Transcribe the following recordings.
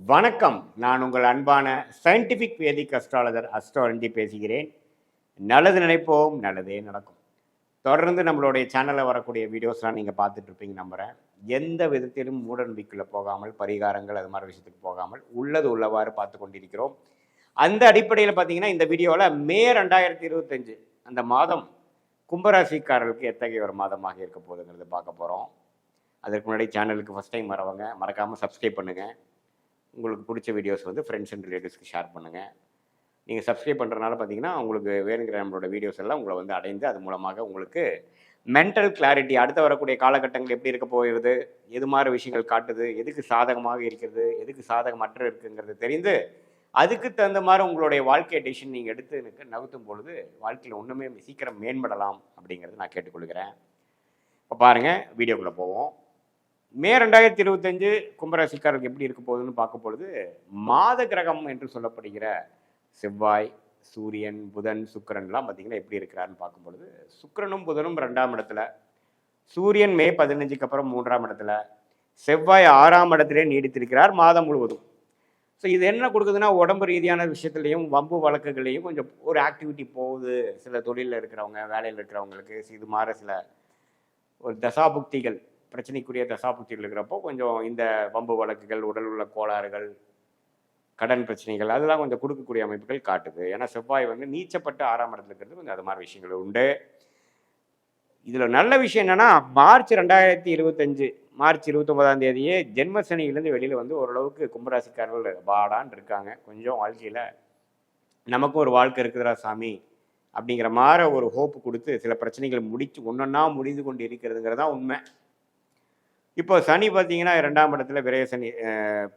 வணக்கம். நான் உங்கள் அன்பான சயின்டிஃபிக் வேதிக் அஸ்ட்ராலஜர் அஸ்ட்ரோரண்டி பேசுகிறேன். நல்லது நினைப்போம், நல்லதே நடக்கும். தொடர்ந்து நம்மளுடைய சேனலில் வரக்கூடிய வீடியோஸ்லாம் நீங்கள் பார்த்துட்டு இருப்பீங்க நம்புகிறேன். எந்த விதத்திலும் மூட நம்பிக்கைக்குள்ள போகாமல், பரிகாரங்கள் அது மாதிரி விஷயத்துக்கு போகாமல் உள்ளது உள்ளவாறு பார்த்து கொண்டிருக்கிறோம். அந்த அடிப்படையில் பார்த்தீங்கன்னா இந்த வீடியோவில் மே 2025 அந்த மாதம் கும்பராசிக்காரர்களுக்கு எத்தகைய ஒரு மாதமாக இருக்க போகுதுங்கிறது பார்க்க போகிறோம். அதற்கு முன்னாடி சேனலுக்கு ஃபஸ்ட் டைம் வரவங்க மறக்காமல் சப்ஸ்கிரைப் பண்ணுங்கள். உங்களுக்கு பிடிச்ச வீடியோஸ் வந்து ஃப்ரெண்ட்ஸ் அண்ட் ரிலேட்டிவ்ஸ்க்கு ஷேர் பண்ணுங்கள். நீங்கள் சப்ஸ்கிரைப் பண்ணுறதுனால பார்த்தீங்கன்னா உங்களுக்கு வேணுங்கிற நம்மளோட வீடியோஸ் எல்லாம் உங்களை வந்து அடைந்து அது மூலமாக உங்களுக்கு மென்டல் கிளாரிட்டி அடுத்து வரக்கூடிய காலகட்டங்கள் எப்படி இருக்க போகிறது, எது மாதிரி விஷயங்கள் காட்டுது, எதுக்கு சாதகமாக இருக்கிறது, எதுக்கு சாதகமற்ற இருக்குங்கிறது தெரிந்து அதுக்கு தகுந்த மாதிரி உங்களுடைய வாழ்க்கை டெசிஷன் நீங்கள் எடுத்து எனக்கு நகர்த்தும் பொழுது வாழ்க்கையில் ஒன்றுமே சீக்கிரம் மேம்படலாம் அப்படிங்கிறது நான் கேட்டுக்கொள்கிறேன். இப்போ பாருங்கள், வீடியோக்குள்ளே போவோம். மே 2025 கும்பராசிக்காரருக்கு எப்படி இருக்க போகுதுன்னு பார்க்க பொழுது மாத கிரகம் என்று சொல்லப்படுகிற செவ்வாய், சூரியன், புதன், சுக்கிரன்லாம் பார்த்தீங்கன்னா எப்படி இருக்கிறாருன்னு பார்க்கும் பொழுது சுக்கிரனும் புதனும் 2ஆம் இடத்துல, சூரியன் மே 15க்கு அப்புறம் 3ஆம் இடத்துல, செவ்வாய் 6ஆம் இடத்திலே நீடித்திருக்கிறார் மாதம் முழுவதும். ஸோ இது என்ன கொடுக்குதுன்னா உடம்பு ரீதியான விஷயத்துலையும் வம்பு வழக்குகளையும் கொஞ்சம் ஒரு ஆக்டிவிட்டி போகுது. சில தொழிலில் இருக்கிறவங்க, வேலையில் இருக்கிறவங்களுக்கு இது மாதிரி சில ஒரு தசாபுக்திகள் பிரச்சனைக்குரிய தசாபுக்திகள் இருக்கிறப்போ கொஞ்சம் இந்த வம்பு வழக்குகள், உடல் உள்ள கோளாறுகள், கடன் பிரச்சனைகள் அதெல்லாம் கொஞ்சம் கொடுக்கக்கூடிய அமைப்புகள் காட்டுது. ஏன்னா செவ்வாய் வந்து நீச்சப்பட்டு 6ஆம் இடத்துல இருக்கிறது கொஞ்சம் அது மாதிரி விஷயங்கள் உண்டு. இதில் நல்ல விஷயம் என்னென்னா மார்ச் 2025 மார்ச் 29ஆம் தேதியே ஜென்மசனியிலேருந்து வெளியில் வந்து ஓரளவுக்கு கும்பராசிக்காரர்கள் பாடான்னு இருக்காங்க. கொஞ்சம் வாழ்க்கையில் நமக்கும் ஒரு வாழ்க்கை இருக்குதுரா சாமி அப்படிங்கிற மாதிரி ஒரு ஹோப்பு கொடுத்து சில பிரச்சனைகளை ஒன்றொன்னா முடிந்து கொண்டு இருக்கிறதுங்கிறது தான் உண்மை. இப்போ சனி பார்த்தீங்கன்னா 2ஆம் இடத்துல விரய சனி,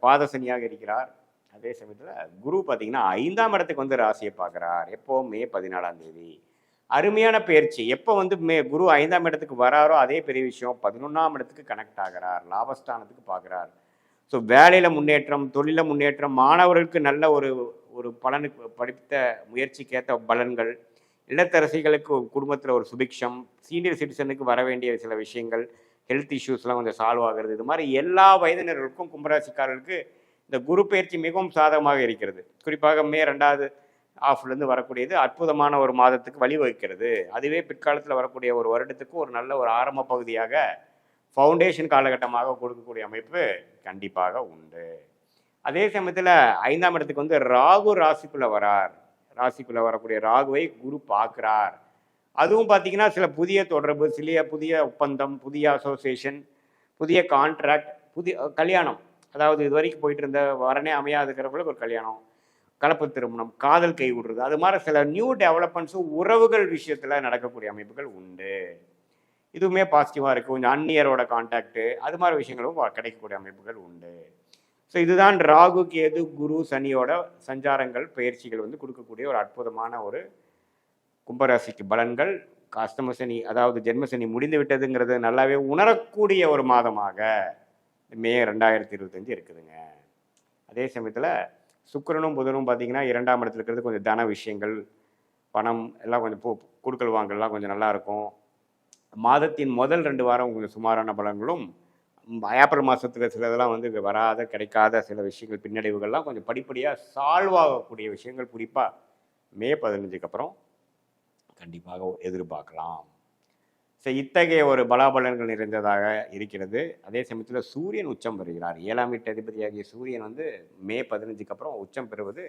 பாத சனியாக இருக்கிறார். அதே சமயத்தில் குரு பார்த்தீங்கன்னா 5ஆம் இடத்துக்கு வந்து ராசியை பார்க்குறார். எப்போ மே 14ஆம் தேதி. அருமையான பயிற்சி. எப்போ வந்து குரு 5ஆம் இடத்துக்கு வராரோ அதே பெரிய விஷயம். 11ஆம் இடத்துக்கு கனெக்ட் ஆகிறார், லாபஸ்தானத்துக்கு பார்க்குறார். ஸோ வேலையில் முன்னேற்றம், தொழிலில் முன்னேற்றம், மாணவர்களுக்கு நல்ல ஒரு ஒரு பலனுக்கு படித்த முயற்சிக்கேற்ற பலன்கள், இல்லத்தரசிகளுக்கு குடும்பத்தில் ஒரு சுபிக்ஷம், சீனியர் சிட்டிசனுக்கு வர வேண்டிய சில விஷயங்கள், ஹெல்த் இஷ்யூஸ்லாம் கொஞ்சம் சால்வ் ஆகிறது. இது மாதிரி எல்லா வயதினர்களுக்கும் கும்பராசிக்காரர்களுக்கு இந்த குரு பயிற்சி மிகவும் சாதகமாக இருக்கிறது. குறிப்பாக மே 2வது ஆஃப்லேருந்து வரக்கூடியது அற்புதமான ஒரு மாதத்துக்கு வழிவகுக்கிறது. அதுவே பிற்காலத்தில் வரக்கூடிய ஒரு வருடத்துக்கு ஒரு நல்ல ஒரு ஆரம்ப பகுதியாக ஃபவுண்டேஷன் காலகட்டமாக கொடுக்கக்கூடிய அமைப்பு கண்டிப்பாக உண்டு. அதே சமயத்தில் 5ஆம் இடத்துக்கு வந்து ராகு ராசிக்குள்ளே வரார். ராசிக்குள்ளே வரக்கூடிய ராகுவை குரு பார்க்குறார். அதுவும் பார்த்தீங்கன்னா சில புதிய தொடர்பு, சில புதிய ஒப்பந்தம், புதிய அசோசியேஷன், புதிய கான்ட்ராக்ட், புதிய கல்யாணம். அதாவது இது வரைக்கும் போயிட்டு இருந்த வரனே அமையாதுக்கிறவங்களுக்கு ஒரு கல்யாணம், கலப்பு திருமணம், காதல் கை விடுறது, அது மாதிரி சில நியூ டெவலப்மெண்ட்ஸும் உறவுகள் விஷயத்தில் நடக்கக்கூடிய அமைப்புகள் உண்டு. இதுவுமே பாசிட்டிவாக இருக்குது. கொஞ்சம் அந்நியரோட கான்டாக்டு அது மாதிரி விஷயங்களும் கிடைக்கக்கூடிய அமைப்புகள் உண்டு. ஸோ இதுதான் ராகு, கேது, குரு, சனியோட சஞ்சாரங்கள், பயிற்சிகள் வந்து கொடுக்கக்கூடிய ஒரு அற்புதமான ஒரு கும்பராசிக்கு பலன்கள். அஷ்டம சனி அதாவது ஜென்மசனி முடிந்து விட்டதுங்கிறது நல்லாவே உணரக்கூடிய ஒரு மாதமாக மே 2025 இருக்குதுங்க. அதே சமயத்தில் சுக்கிரனும் புதனும் பார்த்தீங்கன்னா 2ஆம் இடத்துல இருக்கிறது கொஞ்சம் தன விஷயங்கள், பணம் எல்லாம் கொஞ்சம் கொடுக்கல் வாங்கல்லாம் கொஞ்சம் நல்லாயிருக்கும். மாதத்தின் முதல் 2 வாரம் கொஞ்சம் சுமாரான பலன்களும், ஏப்ரல் மாதத்தில் சிலதெல்லாம் வந்து வராத கிடைக்காத சில விஷயங்கள் பின்னடைவுகள்லாம் கொஞ்சம் படிப்படியாக சால்வ் ஆகக்கூடிய விஷயங்கள் குறிப்பாக மே 15க்கு அப்புறம் கண்டிப்பாக எதிர்பார்க்கலாம். ஸோ இத்தகைய ஒரு பலாபலன்கள் நிறைந்ததாக இருக்கிறது. அதே சமயத்தில் சூரியன் உச்சம் பெறுகிறார். 7ஆம் வீட்டு அதிபதியாகிய சூரியன் வந்து மே 15க்கு அப்புறம் உச்சம் பெறுவது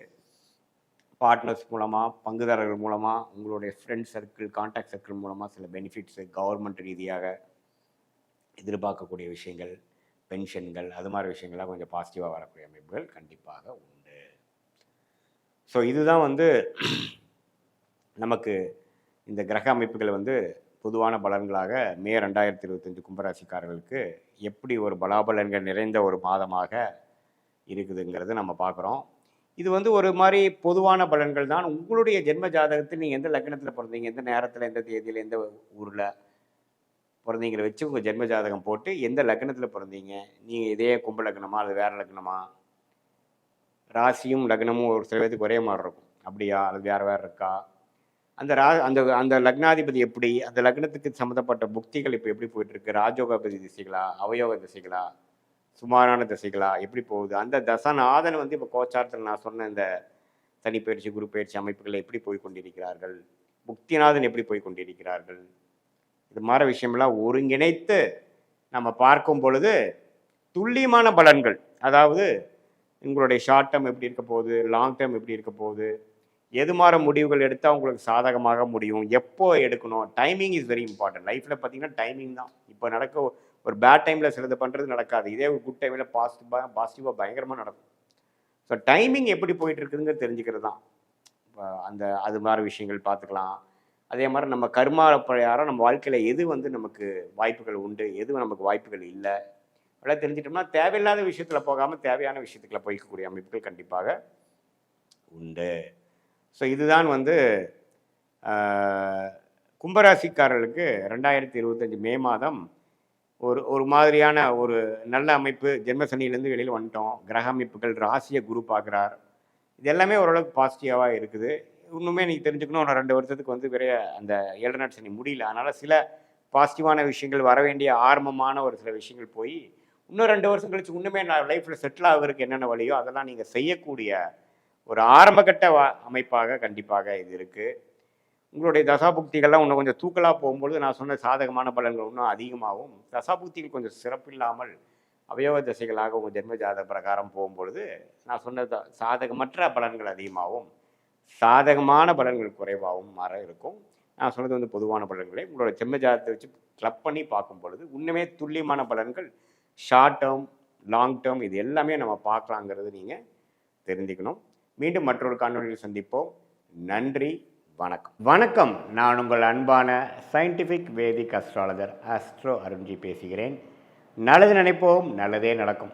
பார்ட்னர்ஸ் மூலமாக, பங்குதாரர்கள் மூலமாக, உங்களுடைய ஃப்ரெண்ட் சர்க்கிள், கான்டாக்ட் சர்க்கிள் மூலமாக சில பெனிஃபிட்ஸு, கவர்மெண்ட் ரீதியாக எதிர்பார்க்கக்கூடிய விஷயங்கள், பென்ஷன்கள் அது மாதிரி விஷயங்கள்லாம் கொஞ்சம் பாசிட்டிவாக வரக்கூடிய அமைப்புகள் கண்டிப்பாக உண்டு. ஸோ இதுதான் வந்து நமக்கு இந்த கிரக அமைப்புகள் வந்து பொதுவான பலன்களாக மே 2025 கும்பராசிக்காரர்களுக்கு எப்படி ஒரு பலாபலன்கள் நிறைந்த ஒரு மாதமாக இருக்குதுங்கிறது நம்ம பார்க்குறோம். இது வந்து ஒரு மாதிரி பொதுவான பலன்கள் தான். உங்களுடைய ஜென்ம ஜாதகத்தில் நீங்கள் எந்த லக்னத்தில் பிறந்தீங்க, எந்த நேரத்தில், எந்த தேதியில், எந்த ஊரில் பிறந்தீங்கிற வச்சு உங்கள் ஜென்ம ஜாதகம் போட்டு எந்த லக்னத்தில் பிறந்தீங்க, நீங்கள் இதே கும்ப லக்னமா அது வேறு லக்னமா, ராசியும் லக்னமும் ஒரு சில பேருக்கு ஒரே மாதிரி இருக்கும், அப்படியா அது வேறு வேறு இருக்கா, அந்த அந்த அந்த லக்னாதிபதி எப்படி, அந்த லக்னத்துக்கு சம்மந்தப்பட்ட புக்திகள் இப்போ எப்படி போயிட்டுருக்கு, ராஜோகாபதி திசைகளா, அவயோக திசைகளா, சுமாரான திசைகளா எப்படி போகுது, அந்த தசநாதன் வந்து இப்போ கோச்சாரத்தில் நான் சொன்ன இந்த சனி பயிற்சி குரு பயிற்சி அமைப்புகளை எப்படி போய் கொண்டிருக்கிறார்கள், புக்திநாதன் எப்படி போய் கொண்டிருக்கிறார்கள், இது மாதிரி விஷயமெல்லாம் ஒருங்கிணைத்து நம்ம பார்க்கும் பொழுது துல்லியமான பலன்கள், அதாவது உங்களுடைய ஷார்ட் டேர்ம் எப்படி இருக்க போகுது, லாங் டேர்ம் எப்படி இருக்க போகுது, எது மாதிரி முடிவுகள் எடுத்தால் உங்களுக்கு சாதகமாக முடியும், எப்போ எடுக்கணும், டைமிங் இஸ் வெரி இம்பார்ட்டன்ட். லைஃப்பில் பார்த்தீங்கன்னா டைமிங் தான். இப்போ நடக்க ஒரு பேட் டைமில் சிலது பண்ணுறது நடக்காது, இதே ஒரு குட் டைமில் பாசிட்டிவாக பயங்கரமாக நடக்கும். ஸோ டைமிங் எப்படி போயிட்டு இருக்குதுங்க தெரிஞ்சுக்கிறது தான். அந்த அது மாதிரி விஷயங்கள் பார்த்துக்கலாம். அதே மாதிரி நம்ம கர்மா பிரகாரம் நம்ம வாழ்க்கையில் எது வந்து நமக்கு வாய்ப்புகள் உண்டு, எது நமக்கு வாய்ப்புகள் இல்லை, அதெல்லாம் தெரிஞ்சிட்டோம்னா தேவையில்லாத விஷயத்தில் போகாமல் தேவையான விஷயத்துக்குள்ள போய்க்கக்கூடிய அமைப்புகள் கண்டிப்பாக உண்டு. ஸோ இதுதான் வந்து கும்பராசிக்காரர்களுக்கு 2025 மே மாதம் ஒரு மாதிரியான ஒரு நல்ல அமைப்பு. ஜென்மசனியிலேருந்து வெளியில் வந்துட்டோம். கிரக அமைப்புகள் ராசியை குரு பார்க்குறார். இது எல்லாமே ஓரளவுக்கு பாசிட்டிவாக இருக்குது. இன்னுமே நீங்கள் தெரிஞ்சுக்கணும், ஒரு 2 வருஷத்துக்கு வந்து நிறைய அந்த 7 சனி முடியல. அதனால் சில பாசிட்டிவான விஷயங்கள் வர வேண்டிய ஆரம்பமான ஒரு சில விஷயங்கள் போய் இன்னும் 2 வருஷம் கழிச்சு இன்னுமே நான் லைஃப்பில் செட்டில் ஆகிறதுக்கு என்னென்ன வழியோ அதெல்லாம் நீங்கள் செய்யக்கூடிய ஒரு ஆரம்பகட்ட அமைப்பாக கண்டிப்பாக இது இருக்குது. உங்களுடைய தசாபுக்திகள்லாம் இன்னும் கொஞ்சம் தூக்கலாக போகும்பொழுது நான் சொன்ன சாதகமான பலன்கள் இன்னும் அதிகமாகும். தசாபுக்திகள் கொஞ்சம் சிறப்பில்லாமல் அவயவ தசைகளாக உங்கள் ஜென்ம ஜாதக பிரகாரம் போகும்பொழுது நான் சொன்ன சாதகமற்ற பலன்கள் அதிகமாகவும் சாதகமான பலன்கள் குறைவாகவும் மாற இருக்கும். நான் சொன்னது வந்து பொதுவான பலன்களை உங்களோட ஜென்ம ஜாதகத்தை வச்சு கிளப் பண்ணி பார்க்கும் பொழுது இன்னுமே துல்லியமான பலன்கள் ஷார்ட் டேர்ம் லாங் டேர்ம் இது எல்லாமே நம்ம பார்க்கலாங்கிறது நீங்கள் தெரிஞ்சுக்கணும். மீண்டும் மற்றொரு காணொலியில் சந்திப்போம். நன்றி, வணக்கம். வணக்கம். நான் உங்கள் அன்பான சயின்டிஃபிக் வேதிக் அஸ்ட்ராலஜர் ஆஸ்ட்ரோ அருண்ஜி பேசுகிறேன். நல்லது நினைப்போம், நல்லதே நடக்கும்.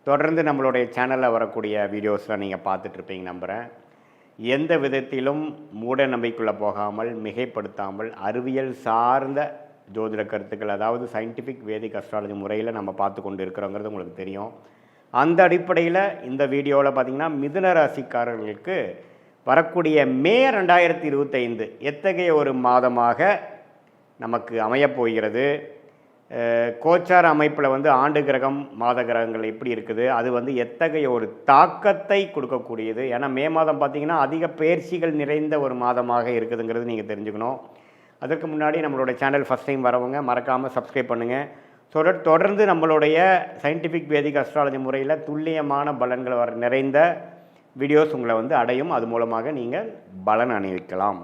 தொடர்ந்து நம்மளுடைய சேனலில் வரக்கூடிய வீடியோஸ்லாம் நீங்கள் பார்த்துட்ருப்பீங்க நம்புகிறேன். எந்த விதத்திலும் மூட நம்பிக்கைக்குள்ளே போகாமல் மிகைப்படுத்தாமல் அறிவியல் சார்ந்த ஜோதிட கருத்துக்கள், அதாவது சயின்டிஃபிக் வேதிக் அஸ்ட்ராலஜி முறையில் நம்ம பார்த்து கொண்டு இருக்கிறோங்கிறது உங்களுக்கு தெரியும். அந்த அடிப்படையில் இந்த வீடியோவில் பார்த்திங்கன்னா மிதுன ராசிக்காரர்களுக்கு வரக்கூடிய மே 2025 எத்தகைய ஒரு மாதமாக நமக்கு அமையப்போகிறது, கோச்சார அமைப்பில் வந்து ஆண்டு கிரகம் மாத கிரகங்கள் எப்படி இருக்குது, அது வந்து எத்தகைய ஒரு தாக்கத்தை கொடுக்கக்கூடியது. ஏன்னா மே மாதம் பார்த்திங்கன்னா அதிக பயிற்சிகள் நிறைந்த ஒரு மாதமாக இருக்குதுங்கிறது நீங்கள் தெரிஞ்சுக்கணும். அதற்கு முன்னாடி நம்மளோட சேனல் ஃபஸ்ட் டைம் வரவங்க மறக்காமல் சப்ஸ்கிரைப் பண்ணுங்கள். தொடர்ந்து நம்மளுடைய சயின்டிஃபிக் வேதிக் அஸ்ட்ராலஜி முறையில் துல்லியமான பலன்கள் நிறைந்த வீடியோஸ் உங்களை வந்து அடையும். அது மூலமாக நீங்கள் பலன் அணிவிக்கலாம்.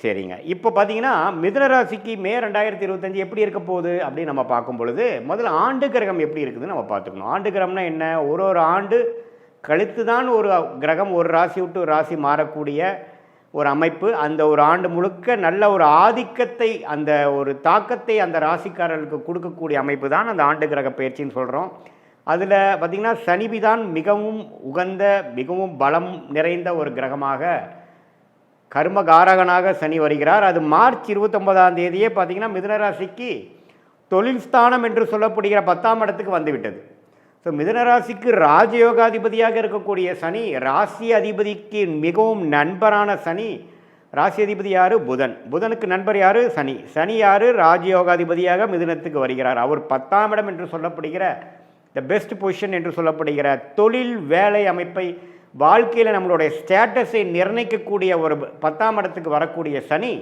சரிங்க. இப்போ பார்த்தீங்கன்னா மிதுன ராசிக்கு மே 2025 எப்படி இருக்க போகுது அப்படின்னு நம்ம பார்க்கும் பொழுது முதல்ல ஆண்டு கிரகம் எப்படி இருக்குதுன்னு நம்ம பார்த்துக்கணும். ஆண்டு கிரகம்னா என்ன? ஒரு ஆண்டு கழித்து தான் ஒரு கிரகம் ஒரு ராசி விட்டு ஒரு ராசி மாறக்கூடிய ஒரு அமைப்பு. அந்த ஒரு ஆண்டு முழுக்க நல்ல ஒரு ஆதிக்கத்தை அந்த ஒரு தாக்கத்தை அந்த ராசிக்காரர்களுக்கு கொடுக்கக்கூடிய அமைப்பு தான் அந்த ஆண்டு கிரக பயிற்சின்னு சொல்கிறோம். அதில் பார்த்திங்கன்னா சனிபிதான் மிகவும் உகந்த மிகவும் பலம் நிறைந்த ஒரு கிரகமாக கர்மகாரகனாக சனி வருகிறார். அது மார்ச் 29ஆம் தேதியே பார்த்திங்கன்னா மிதுனராசிக்கு தொழில் ஸ்தானம் என்று சொல்லப்படுகிற 10ஆம் இடத்துக்கு வந்துவிட்டது. ஸோ மிதுனராசிக்கு ராஜயோகாதிபதியாக இருக்கக்கூடிய சனி, ராசி அதிபதிக்கு மிகவும் நண்பரான சனி. ராசி அதிபதி யார்? புதன். புதனுக்கு நண்பர் யார்? சனி. சனி யார்? ராஜயோகாதிபதியாக மிதுனத்துக்கு வருகிறார். அவர் 10ஆம் இடம் என்று சொல்லப்படுகிற த பெஸ்ட் பொசிஷன் என்று சொல்லப்படுகிற தொழில் வேலை அமைப்பை வாழ்க்கையில் நம்மளுடைய ஸ்டேட்டஸை நிர்ணயிக்கக்கூடிய ஒரு 10ஆம் இடத்துக்கு வரக்கூடிய சனி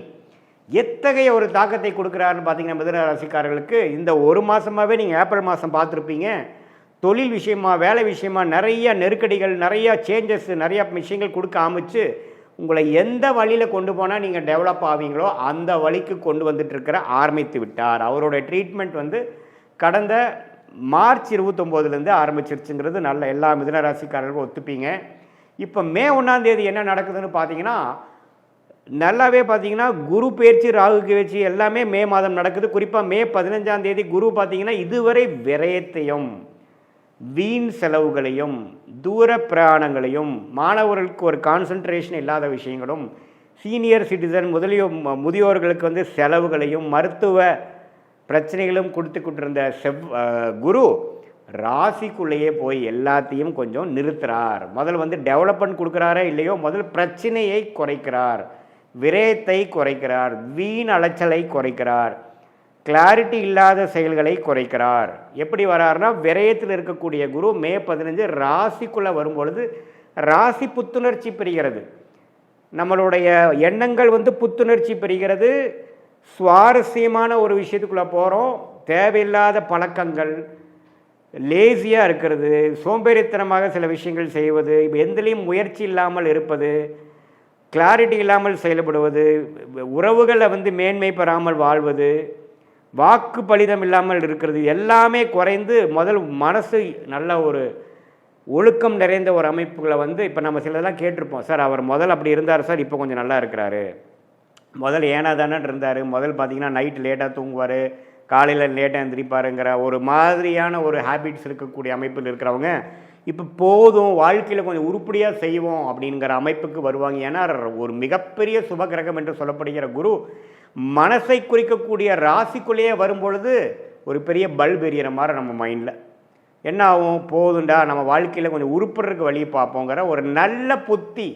எத்தகைய ஒரு தாக்கத்தை கொடுக்குறாருன்னு பார்த்தீங்கன்னா மிதுன ராசிக்காரர்களுக்கு இந்த ஒரு மாதமாகவே நீங்கள் ஏப்ரல் மாதம் பார்த்துருப்பீங்க. தொழில் விஷயமா வேலை விஷயமா நிறைய நெருக்கடிகள், நிறையா சேஞ்சஸ், நிறையா விஷயங்கள் கொடுக்க ஆரம்பித்து உங்களை எந்த வழியில் கொண்டு போனால் நீங்கள் டெவலப் ஆவீங்களோ அந்த வழிக்கு கொண்டு வந்துட்டுருக்கிற ஆரம்பித்து விட்டார். அவருடைய ட்ரீட்மெண்ட் வந்து கடந்த மார்ச் 29 ஆரம்பிச்சிருச்சுங்கிறது நல்ல எல்லா மிதுன ராசிக்காரர்களுக்கும் ஒத்துப்பீங்க. இப்போ மே 1ஆம் தேதி என்ன நடக்குதுன்னு பார்த்தீங்கன்னா நல்லாவே பார்த்தீங்கன்னா குரு பயிற்சி ராகு பயிற்சி எல்லாமே மே மாதம் நடக்குது. குறிப்பாக மே 15ஆம் தேதி குரு பார்த்தீங்கன்னா இதுவரை விரயத்தையும் வீண் செலவுகளையும் தூர பிரயாணங்களையும் மாணவர்களுக்கு ஒரு கான்சன்ட்ரேஷன் இல்லாத விஷயங்களும் சீனியர் சிட்டிசன் முதியோர்களுக்கு வந்து செலவுகளையும் மருத்துவ பிரச்சனைகளும் கொடுத்துக்கிட்டிருந்த குரு ராசிக்குள்ளேயே போய் எல்லாத்தையும் கொஞ்சம் நிறுத்துகிறார். முதல் வந்து டெவலப்மெண்ட் கொடுக்குறாரே இல்லையோ முதல் பிரச்சனையை குறைக்கிறார், விரயத்தை குறைக்கிறார், வீண் அலைச்சலை குறைக்கிறார். கிளாரிட்டி இல்லாத செயல்களை குறைக்கிறார். எப்படி வராருன்னா, விரயத்தில் இருக்கக்கூடிய குரு மே 15 ராசிக்குள்ளே வரும்பொழுது ராசி புத்துணர்ச்சி பெறுகிறது. நம்மளுடைய எண்ணங்கள் புத்துணர்ச்சி பெறுகிறது. சுவாரஸ்யமான ஒரு விஷயத்துக்குள்ளே போகிறோம். தேவையில்லாத பழக்கங்கள், லேசியாக இருக்கிறது, சோம்பேறித்தனமாக சில விஷயங்கள் செய்வது, எந்திலையும் முயற்சி இல்லாமல் இருப்பது, கிளாரிட்டி இல்லாமல் செயல்படுவது, உறவுகளை மேன்மை பெறாமல் வாழ்வது, வாக்கு பலிதம் இல்லாமல் இருக்கிறது, எல்லாமே குறைந்து முதல் மனசு நல்ல ஒரு ஒழுக்கம் நிறைந்த ஒரு அமைப்புகளை இப்போ நம்ம சிலதெல்லாம் கேட்டிருப்போம். சார் அவர் முதல் அப்படி இருந்தார் சார், இப்போ கொஞ்சம் நல்லா இருக்கிறாரு. முதல் ஏனா தானே இருந்தார். முதல் பார்த்திங்கன்னா நைட்டு லேட்டாக தூங்குவார், காலையில் லேட்டாக எழுந்திரிப்பாருங்கிற ஒரு மாதிரியான ஒரு ஹேபிட்ஸ் இருக்கக்கூடிய அமைப்பில் இருக்கிறவங்க இப்போ போதும், வாழ்க்கையில் கொஞ்சம் உருப்படியாக செய்வோம் அப்படிங்கிற அமைப்புக்கு வருவாங்க. ஏன்னா ஒரு மிகப்பெரிய சுபகிரகம் என்று சொல்லப்படுகிற குரு மனசை குறிக்கக்கூடிய ராசிக்குள்ளேயே வரும்பொழுது ஒரு பெரிய பல்ப் எறிகிற மாதிரி நம்ம மைண்டில் என்ன ஆகும், போதுண்டா நம்ம வாழ்க்கையில் கொஞ்சம் உருப்படுறதுக்கு வழி பார்ப்போங்கிற ஒரு நல்ல புத்தி.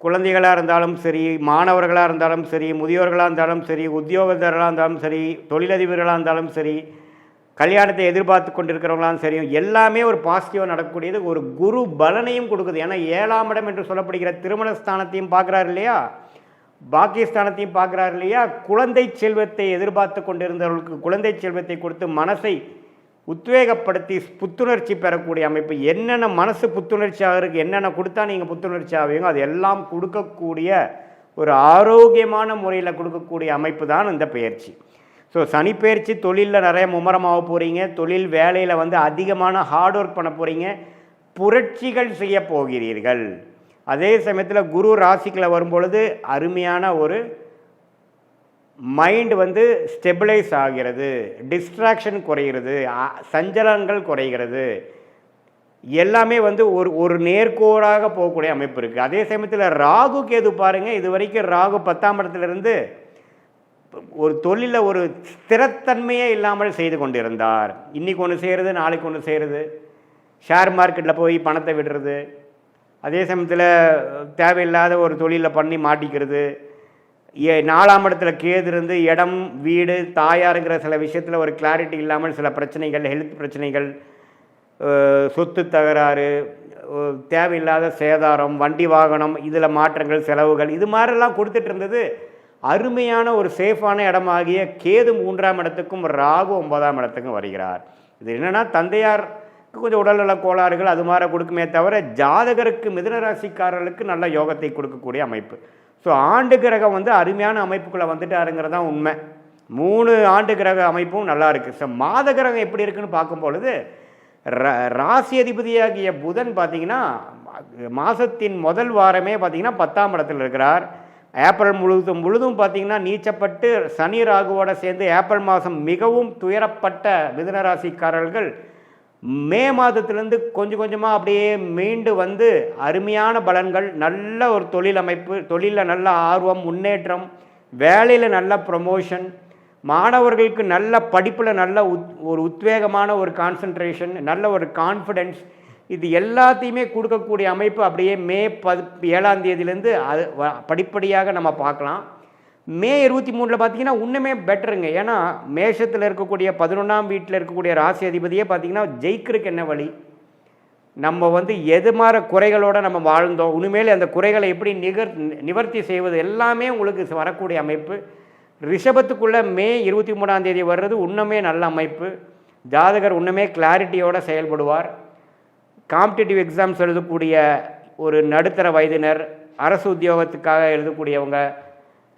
குழந்தைகளாக இருந்தாலும் சரி, மாணவர்களாக இருந்தாலும் சரி, முதியோர்களாக இருந்தாலும் சரி, உத்தியோகத்தர்களாக இருந்தாலும் சரி, தொழிலதிபர்களாக இருந்தாலும் சரி, கல்யாணத்தை எதிர்பார்த்து கொண்டிருக்கிறவங்களாம் சரி, எல்லாமே ஒரு பாசிட்டிவாக நடக்கக்கூடியது. ஒரு குரு பலனையும் கொடுக்குது. ஏன்னா 7ஆம் இடம் என்று சொல்லப்படுகிற திருமணஸ்தானத்தையும் பார்க்குறாரு இல்லையா, பாக்கியஸ்தானத்தையும் பார்க்குறாரு இல்லையா. குழந்தை செல்வத்தை எதிர்பார்த்து கொண்டிருந்தவர்களுக்கு குழந்தை செல்வத்தை கொடுத்து மனசை உத்வேகப்படுத்தி புத்துணர்ச்சி பெறக்கூடிய அமைப்பு. என்னென்ன மனசு புத்துணர்ச்சி ஆகிறதுக்கு என்னென்ன கொடுத்தா நீங்கள் புத்துணர்ச்சி ஆவீங்க அது எல்லாம் கொடுக்கக்கூடிய ஒரு ஆரோக்கியமான முறையில் கொடுக்கக்கூடிய அமைப்பு தான் இந்த பயிற்சி. ஸோ சனி பயிற்சி தொழிலில் நிறைய மும்முரமாக போகிறீங்க. தொழில் வேலையில் அதிகமான ஹார்ட் ஒர்க் பண்ண போகிறீங்க. புரட்சிகள் செய்ய போகிறீர்கள். அதே சமயத்தில் குரு ராசிக்குள்ள வரும்பொழுது அருமையான ஒரு மைண்டு ஸ்டெபிளைஸ் ஆகிறது, டிஸ்ட்ராக்ஷன் குறைகிறது, சஞ்சலங்கள் குறைகிறது, எல்லாமே ஒரு நேர்கோடாக போகக்கூடிய அமைப்பு இருக்குது. அதே சமயத்தில் ராகு கேது பாருங்கள், இது வரைக்கும் ராகு 10ஆம் இடத்துலேருந்து ஒரு தொழிலில் ஒரு ஸ்திரத்தன்மையே இல்லாமல் செய்து கொண்டிருந்தார். இன்றைக்கி ஒன்று செய்கிறது, நாளைக்கு ஒன்று செய்கிறது, ஷேர் மார்க்கெட்டில் போய் பணத்தை விடுறது, அதே சமயத்தில் தேவையில்லாத ஒரு தொழிலில் பண்ணி மாட்டிக்கிறது. 4ஆம் இடத்துல கேது இருந்து இடம், வீடு, தாயாருங்கிற சில விஷயத்தில் ஒரு கிளாரிட்டி இல்லாமல் சில பிரச்சனைகள், ஹெல்த் பிரச்சனைகள், சொத்து தகராறு, தேவையில்லாத சேதாரம், வண்டி வாகனம், இதில் மாற்றங்கள், செலவுகள், இது மாதிரிலாம் கொடுத்துட்டு இருந்தது. அருமையான ஒரு சேஃபான இடமாகிய கேது 3ஆம் இடத்துக்கும் ராகு 9ஆம் இடத்துக்கும் வருகிறார். இது என்னென்னா தந்தையாருக்கு கொஞ்சம் உடல்நல கோளாறுகள் அது மாதிரி கொடுக்குமே தவிர ஜாதகருக்கு மிதுன ராசிக்காரர்களுக்கு நல்ல யோகத்தை கொடுக்கக்கூடிய அமைப்பு. ஸோ ஆண்டு கிரகம் அருமையான அமைப்புக்குள்ளே வந்துட்டாருங்கிறது தான் உண்மை. 3 ஆண்டு கிரக அமைப்பும் நல்லா இருக்குது. ஸோ மாத கிரகம் எப்படி இருக்குன்னு பார்க்கும்பொழுது ராசி அதிபதியாகிய புதன் பார்த்திங்கன்னா மாதத்தின் முதல் வாரமே பார்த்திங்கன்னா 10ஆம் இடத்தில் இருக்கிறார். ஏப்ரல் முழுதும் பார்த்திங்கன்னா நீச்சப்பட்டு சனி ராகுவோட சேர்ந்து ஏப்ரல் மாதம் மிகவும் துயரப்பட்ட மிதுன ராசிக்காரர்கள் மே மாதத்திலேருந்து கொஞ்சம் கொஞ்சமாக அப்படியே மீண்டு அருமையான பலன்கள், நல்ல ஒரு தொழில் அமைப்பு, தொழிலில் நல்ல ஆர்வம், முன்னேற்றம், வேலையில் நல்ல ப்ரமோஷன், மாணவர்களுக்கு நல்ல படிப்பில் நல்ல ஒரு உத்வேகமான ஒரு கான்சன்ட்ரேஷன், நல்ல ஒரு கான்ஃபிடென்ஸ், இது எல்லாத்தையுமே கொடுக்கக்கூடிய அமைப்பு அப்படியே மே 7ஆம் தேதியிலேருந்து அது படிப்படியாக நம்ம பார்க்கலாம். மே 23 பார்த்திங்கன்னா இன்னுமே பெட்டருங்க. ஏன்னா மேஷத்தில் இருக்கக்கூடிய 11ஆம் வீட்டில் இருக்கக்கூடிய ராசி அதிபதியே பார்த்திங்கன்னா ஜெயிக்கிறதுக்கு என்ன வழி, நம்ம எது மாதிரி குறைகளோடு நம்ம வாழ்ந்தோம், இனிமேல் அந்த குறைகளை எப்படி நிவர்த்தி செய்வது எல்லாமே உங்களுக்கு வரக்கூடிய அமைப்பு. ரிஷபத்துக்குள்ளே மே 23ஆம் தேதி வர்றது இன்னுமே நல்ல அமைப்பு. ஜாதகர் இன்னுமே கிளாரிட்டியோடு செயல்படுவார். காம்படிட்டிவ் எக்ஸாம்ஸ் எழுதக்கூடிய ஒரு நடுத்தர வயதினர், அரசு உத்தியோகத்துக்காக எழுதக்கூடியவங்க,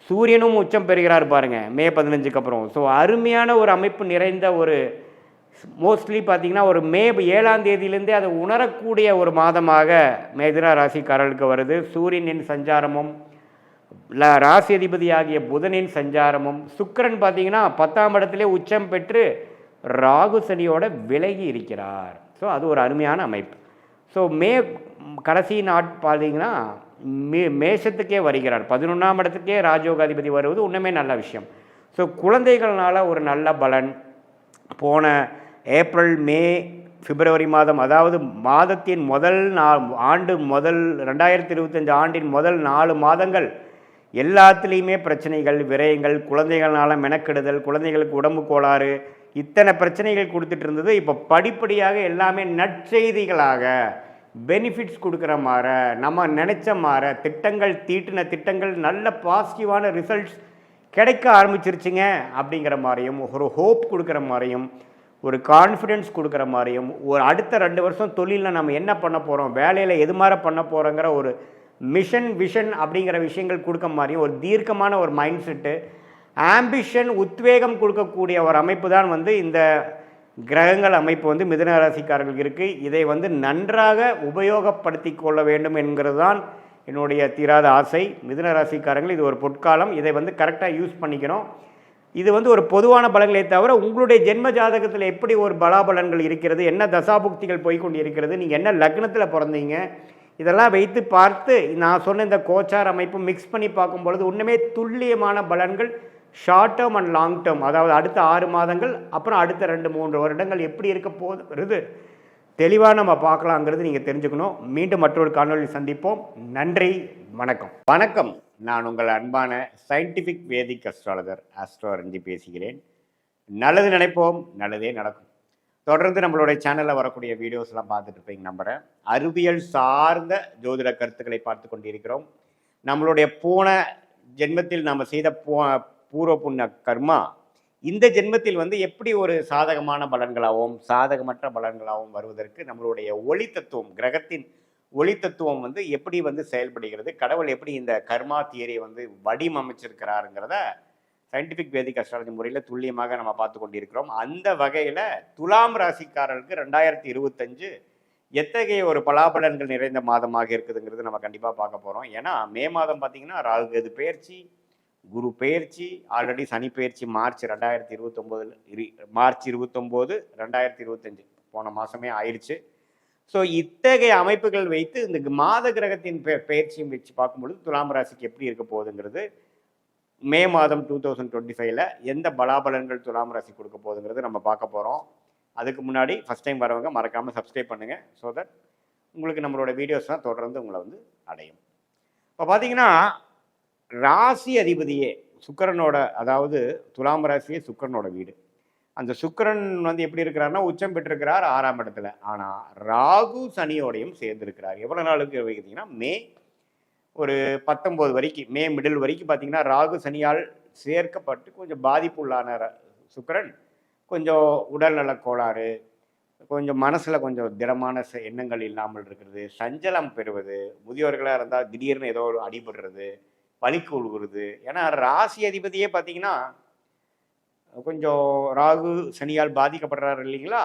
சூரியனும் உச்சம் பெறுகிறார் பாருங்கள் மே 15க்கு அப்புறம். ஸோ அருமையான ஒரு அமைப்பு நிறைந்த ஒரு மோஸ்ட்லி பார்த்திங்கன்னா ஒரு மே 7ஆம் தேதியிலேருந்தே அதை உணரக்கூடிய ஒரு மாதமாக மிதுன ராசிக்காரர்களுக்கு வருது. சூரியனின் சஞ்சாரமும் ராசி அதிபதி ஆகிய புதனின் சஞ்சாரமும், சுக்கிரன் பார்த்திங்கன்னா 10ஆம் இடத்திலே உச்சம் பெற்று ராகு சனியோட விலகி இருக்கிறார். ஸோ அது ஒரு அருமையான அமைப்பு. ஸோ மே கடைசி பார்த்திங்கன்னா மேஷத்துக்கே வருகிறார். 11ஆம் இடத்துக்கே ராஜயோகாதிபதி வருவது இன்னுமே நல்ல விஷயம். ஸோ குழந்தைகள்னால ஒரு நல்ல பலன். போன ஏப்ரல், மே, பிப்ரவரி மாதம், அதாவது மாதத்தின் முதல் 2025 ஆண்டின் முதல் 4 மாதங்கள் எல்லாத்துலேயுமே பிரச்சனைகள், விரயங்கள், குழந்தைகள்னால மெனக்கெடுதல், குழந்தைகளுக்கு உடம்பு கோளாறு, இத்தனை பிரச்சனைகள் கொடுத்துட்டு இருந்தது. இப்போ படிப்படியாக எல்லாமே நற்செய்திகளாக, பெனிஃபிட்ஸ் கொடுக்குற மாற, நம்ம நினச்ச மாற திட்டங்கள், தீட்டின திட்டங்கள் நல்ல பாசிட்டிவான ரிசல்ட்ஸ் கிடைக்க ஆரம்பிச்சிருச்சுங்க அப்படிங்கிற மாதிரியும், ஒரு ஹோப் கொடுக்குற மாதிரியும், ஒரு கான்ஃபிடென்ஸ் கொடுக்குற மாதிரியும், ஒரு அடுத்த 2 வருஷம் தொழிலில் நம்ம என்ன பண்ண போகிறோம், வேலையில் எது மாதிரி பண்ண போகிறோங்கிற ஒரு மிஷன், விஷன் அப்படிங்கிற விஷயங்கள் கொடுக்க மாதிரியும், ஒரு தீர்க்கமான ஒரு மைண்ட் செட்டு, ஆம்பிஷன், உத்வேகம் கொடுக்கக்கூடிய ஒரு அமைப்பு தான் வந்து இந்த கிரகங்கள் அமைப்பு வந்து மிதுன ராசிக்காரர்களுக்கு இருக்குது. இதை வந்து நன்றாக உபயோகப்படுத்தி கொள்ள வேண்டும் என்கிறது தான் என்னுடைய தீராத ஆசை. மிதுன ராசிக்காரங்கள் இது ஒரு பொற்காலம், இதை வந்து கரெக்டாக யூஸ் பண்ணிக்கணும். இது வந்து ஒரு பொதுவான பலன்களை தவிர உங்களுடைய ஜென்ம ஜாதகத்தில் எப்படி ஒரு பலாபலன்கள் இருக்கிறது, என்ன தசாபுக்திகள் போய்கொண்டு இருக்கிறது, நீங்கள் என்ன லக்னத்தில் பிறந்தீங்க, இதெல்லாம் வைத்து பார்த்து நான் சொன்ன இந்த கோச்சார் அமைப்பு மிக்ஸ் பண்ணி பார்க்கும்பொழுது ஒன்றுமே துல்லியமான பலன்கள் short term and long term, அதாவது அடுத்த 6 மாதங்கள் அப்புறம் அடுத்த 2-3 வருடங்கள் எப்படி இருக்க போகுது தெளிவாக நம்ம பார்க்கலாங்கிறது நீங்கள் தெரிஞ்சுக்கணும். மீண்டும் மற்றொரு காணொலியில் சந்திப்போம். நன்றி, வணக்கம். வணக்கம், நான் உங்கள் அன்பான சயின்டிஃபிக் வேதிக் அஸ்ட்ராலஜர் ஆஸ்ட்ரோ பேசுகிறேன். நல்லது நினைப்போம், நல்லதே நடக்கும். தொடர்ந்து நம்மளுடைய சேனலில் வரக்கூடிய வீடியோஸ்லாம் பார்த்துட்டு இருப்பீங்க நம்புகிறேன். அறிவியல் சார்ந்த ஜோதிட கருத்துக்களை பார்த்து கொண்டிருக்கிறோம். நம்மளுடைய போன ஜென்மத்தில் நாம் செய்த பூர்வ புண்ணிய கர்மா இந்த ஜென்மத்தில் வந்து எப்படி ஒரு சாதகமான பலன்களாகவும் சாதகமற்ற பலன்களாகவும் வருவதற்கு நம்மளுடைய ஒளி தத்துவம், கிரகத்தின் ஒளி தத்துவம் வந்து எப்படி வந்து செயல்படுகிறது, கடவுள் எப்படி இந்த கர்மா தியரியை வந்து வடிவமைச்சிருக்கிறாருங்கிறத சயின்டிஃபிக் வேதிக் அஸ்ட்ராலஜி முறையில் துல்லியமாக நம்ம பார்த்து கொண்டிருக்கிறோம். அந்த வகையில் துலாம் ராசிக்காரர்களுக்கு 2025 எத்தகைய ஒரு பலாபலன்கள் நிறைந்த மாதமாக இருக்குதுங்கிறது நம்ம கண்டிப்பாக பார்க்க போகிறோம். ஏன்னா மே மாதம் பார்த்திங்கன்னா ராகு கேது பெயர்ச்சி, குரு பெயர்ச்சி, ஆல்ரெடி சனி பெயர்ச்சி மார்ச் 29 2025 போன மாதமே ஆயிடுச்சு. ஸோ இத்தகைய அமைப்புகள் வைத்து இந்த மாத கிரகத்தின் பெயர்ச்சியும் வச்சு பார்க்கும்பொழுது துலாம் ராசிக்கு எப்படி இருக்க போகுதுங்கிறது, மே மாதம் 2025 எந்த பலாபலன்கள் துலாம் ராசி கொடுக்க போகுதுங்கிறது நம்ம பார்க்க போகிறோம். அதுக்கு முன்னாடி ஃபஸ்ட் டைம் வரவங்க மறக்காமல் சப்ஸ்கிரைப் பண்ணுங்கள். ஸோ தட் உங்களுக்கு நம்மளோட வீடியோஸ்லாம் தொடர்ந்து உங்களை வந்து அடையும். இப்போ பார்த்தீங்கன்னா ராசி அதிபதியே சுக்கிரனோட, அதாவது துலாம் ராசியே சுக்கிரனோட வீடு. அந்த சுக்கிரன் வந்து எப்படி இருக்கிறாருன்னா உச்சம் பெற்றிருக்கிறார் 6ஆம் இடத்துல. ஆனால் ராகு சனியோடையும் சேர்ந்துருக்கிறார். எவ்வளோ நாளுக்கு பார்த்தீங்கன்னா மே ஒரு 19 வரைக்கும், மே மிடில் வரைக்கும் பார்த்தீங்கன்னா ராகு சனியால் சேர்க்கப்பட்டு கொஞ்சம் பாதிப்புள்ளான சுக்கிரன் கொஞ்சம் உடல்நல கோளாறு, கொஞ்சம் மனசில் கொஞ்சம் திடமான எண்ணங்கள் இல்லாமல் இருக்கிறது, சஞ்சலம் பெறுவது, முதியோர்களாக இருந்தால் திடீர்னு ஏதோ ஒரு அடிபடுறது, பலிக்கு உழுகுறது. ஏன்னா ராசி அதிபதியே பார்த்தீங்கன்னா கொஞ்சம் ராகு சனியால் பாதிக்கப்படுறாரு இல்லைங்களா.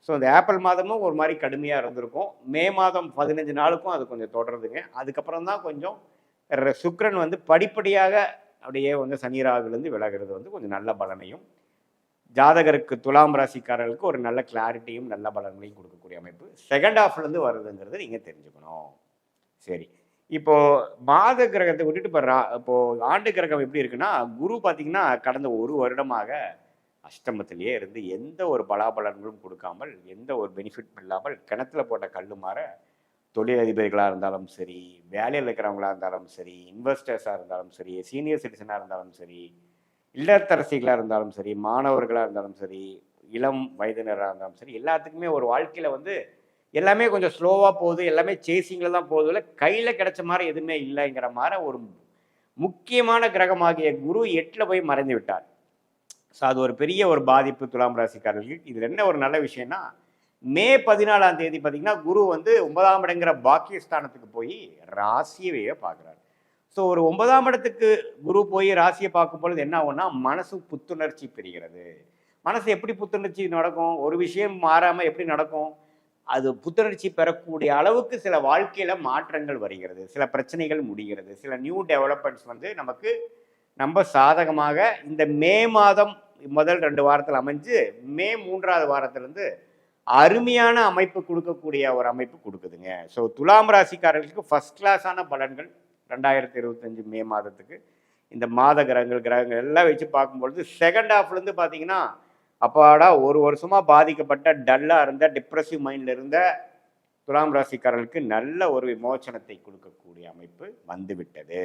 ஸோ இந்த ஏப்ரல் மாதமும் ஒரு மாதிரி கடுமையாக இருந்திருக்கும். மே மாதம் 15 நாளுக்கும் அது கொஞ்சம் தொடருதுங்க. அதுக்கப்புறம் தான் கொஞ்சம் சுக்கிரன் வந்து படிப்படியாக அப்படியே வந்து சனி ராகுலேருந்து விலகிறது வந்து கொஞ்சம் நல்ல பலனையும், ஜாதகருக்கு துலாம் ராசிக்காரர்களுக்கு ஒரு நல்ல கிளாரிட்டியும் நல்ல பலன்களையும் கொடுக்கக்கூடிய அமைப்பு செகண்ட் ஹாஃப்லேருந்து வருதுங்கிறது நீங்கள் தெரிஞ்சுக்கணும். சரி, இப்போது மாத கிரகத்தை விட்டுட்டு இப்போது ஆண்டு கிரகம் எப்படி இருக்குன்னா, குரு பார்த்திங்கன்னா கடந்த 1 வருடமாக அஷ்டமத்திலேயே இருந்து எந்த ஒரு பலாபலன்களும் கொடுக்காமல், எந்த ஒரு பெனிஃபிட் இல்லாமல் கிணத்துல போட்ட கல் மாற தொழிலதிபர்களாக இருந்தாலும் சரி, வேலையில் இருக்கிறவங்களாக இருந்தாலும் சரி, இன்வெஸ்டர்ஸாக இருந்தாலும் சரி, சீனியர் சிட்டிசனாக இருந்தாலும் சரி, இல்லத்தரசிகளாக இருந்தாலும் சரி, மாணவர்களாக இருந்தாலும் சரி, இளம் வயதினராக இருந்தாலும் சரி, எல்லாத்துக்குமே ஒரு வாழ்க்கையில் வந்து எல்லாமே கொஞ்சம் ஸ்லோவாக போகுது, எல்லாமே சேசிங்கில் தான் போகுது, இல்லை கையில் கிடைச்ச மாதிரி எதுவுமே இல்லைங்கிற மாதிரி ஒரு முக்கியமான கிரகமாகிய குரு 8ல் போய் மறைந்து விட்டார். ஸோ அது ஒரு பெரிய ஒரு பாதிப்பு துலாம் ராசிக்காரர்களுக்கு. இதில் என்ன ஒரு நல்ல விஷயம்னா, மே 14ஆம் தேதி பார்த்தீங்கன்னா குரு வந்து 9ஆம் இடங்கிற பாக்கியஸ்தானத்துக்கு போய் ராசியவே பார்க்குறாரு. ஸோ ஒரு 9ஆம் இடத்துக்கு குரு போய் ராசியை பார்க்கும் பொழுது என்ன ஆகும்னா, மனசு புத்துணர்ச்சி பெறுகிறது. மனசு எப்படி புத்துணர்ச்சி நடக்கும், ஒரு விஷயம் மாறாமல் எப்படி நடக்கும், அது புத்துணர்ச்சி பெறக்கூடிய அளவுக்கு சில வாழ்க்கையில் மாற்றங்கள் வருகிறது, சில பிரச்சனைகள் முடிகிறது, சில நியூ டெவலப்மெண்ட்ஸ் வந்து நமக்கு நம்ம சாதகமாக இந்த மே மாதம் முதல் 2 வாரத்தில் அமைஞ்சு மே 3ஆவது வாரத்திலேருந்து அருமையான அமைப்பு கொடுக்கக்கூடிய ஒரு அமைப்பு கொடுக்குதுங்க. ஸோ துலாம் ராசிக்காரர்களுக்கு ஃபஸ்ட் கிளாஸான பலன்கள் 2025 மே மாதத்துக்கு இந்த மாத கிரகங்கள் எல்லாம் வச்சு பார்க்கும்பொழுது செகண்ட் ஹாஃப்லேருந்து பார்த்தீங்கன்னா அப்பாடா 1 வருஷமாக பாதிக்கப்பட்ட டல்லாக இருந்த டிப்ரெசிவ் மைண்டில் இருந்த துலாம் ராசிக்காரர்களுக்கு நல்ல ஒரு விமோச்சனத்தை கொடுக்கக்கூடிய அமைப்பு வந்துவிட்டது.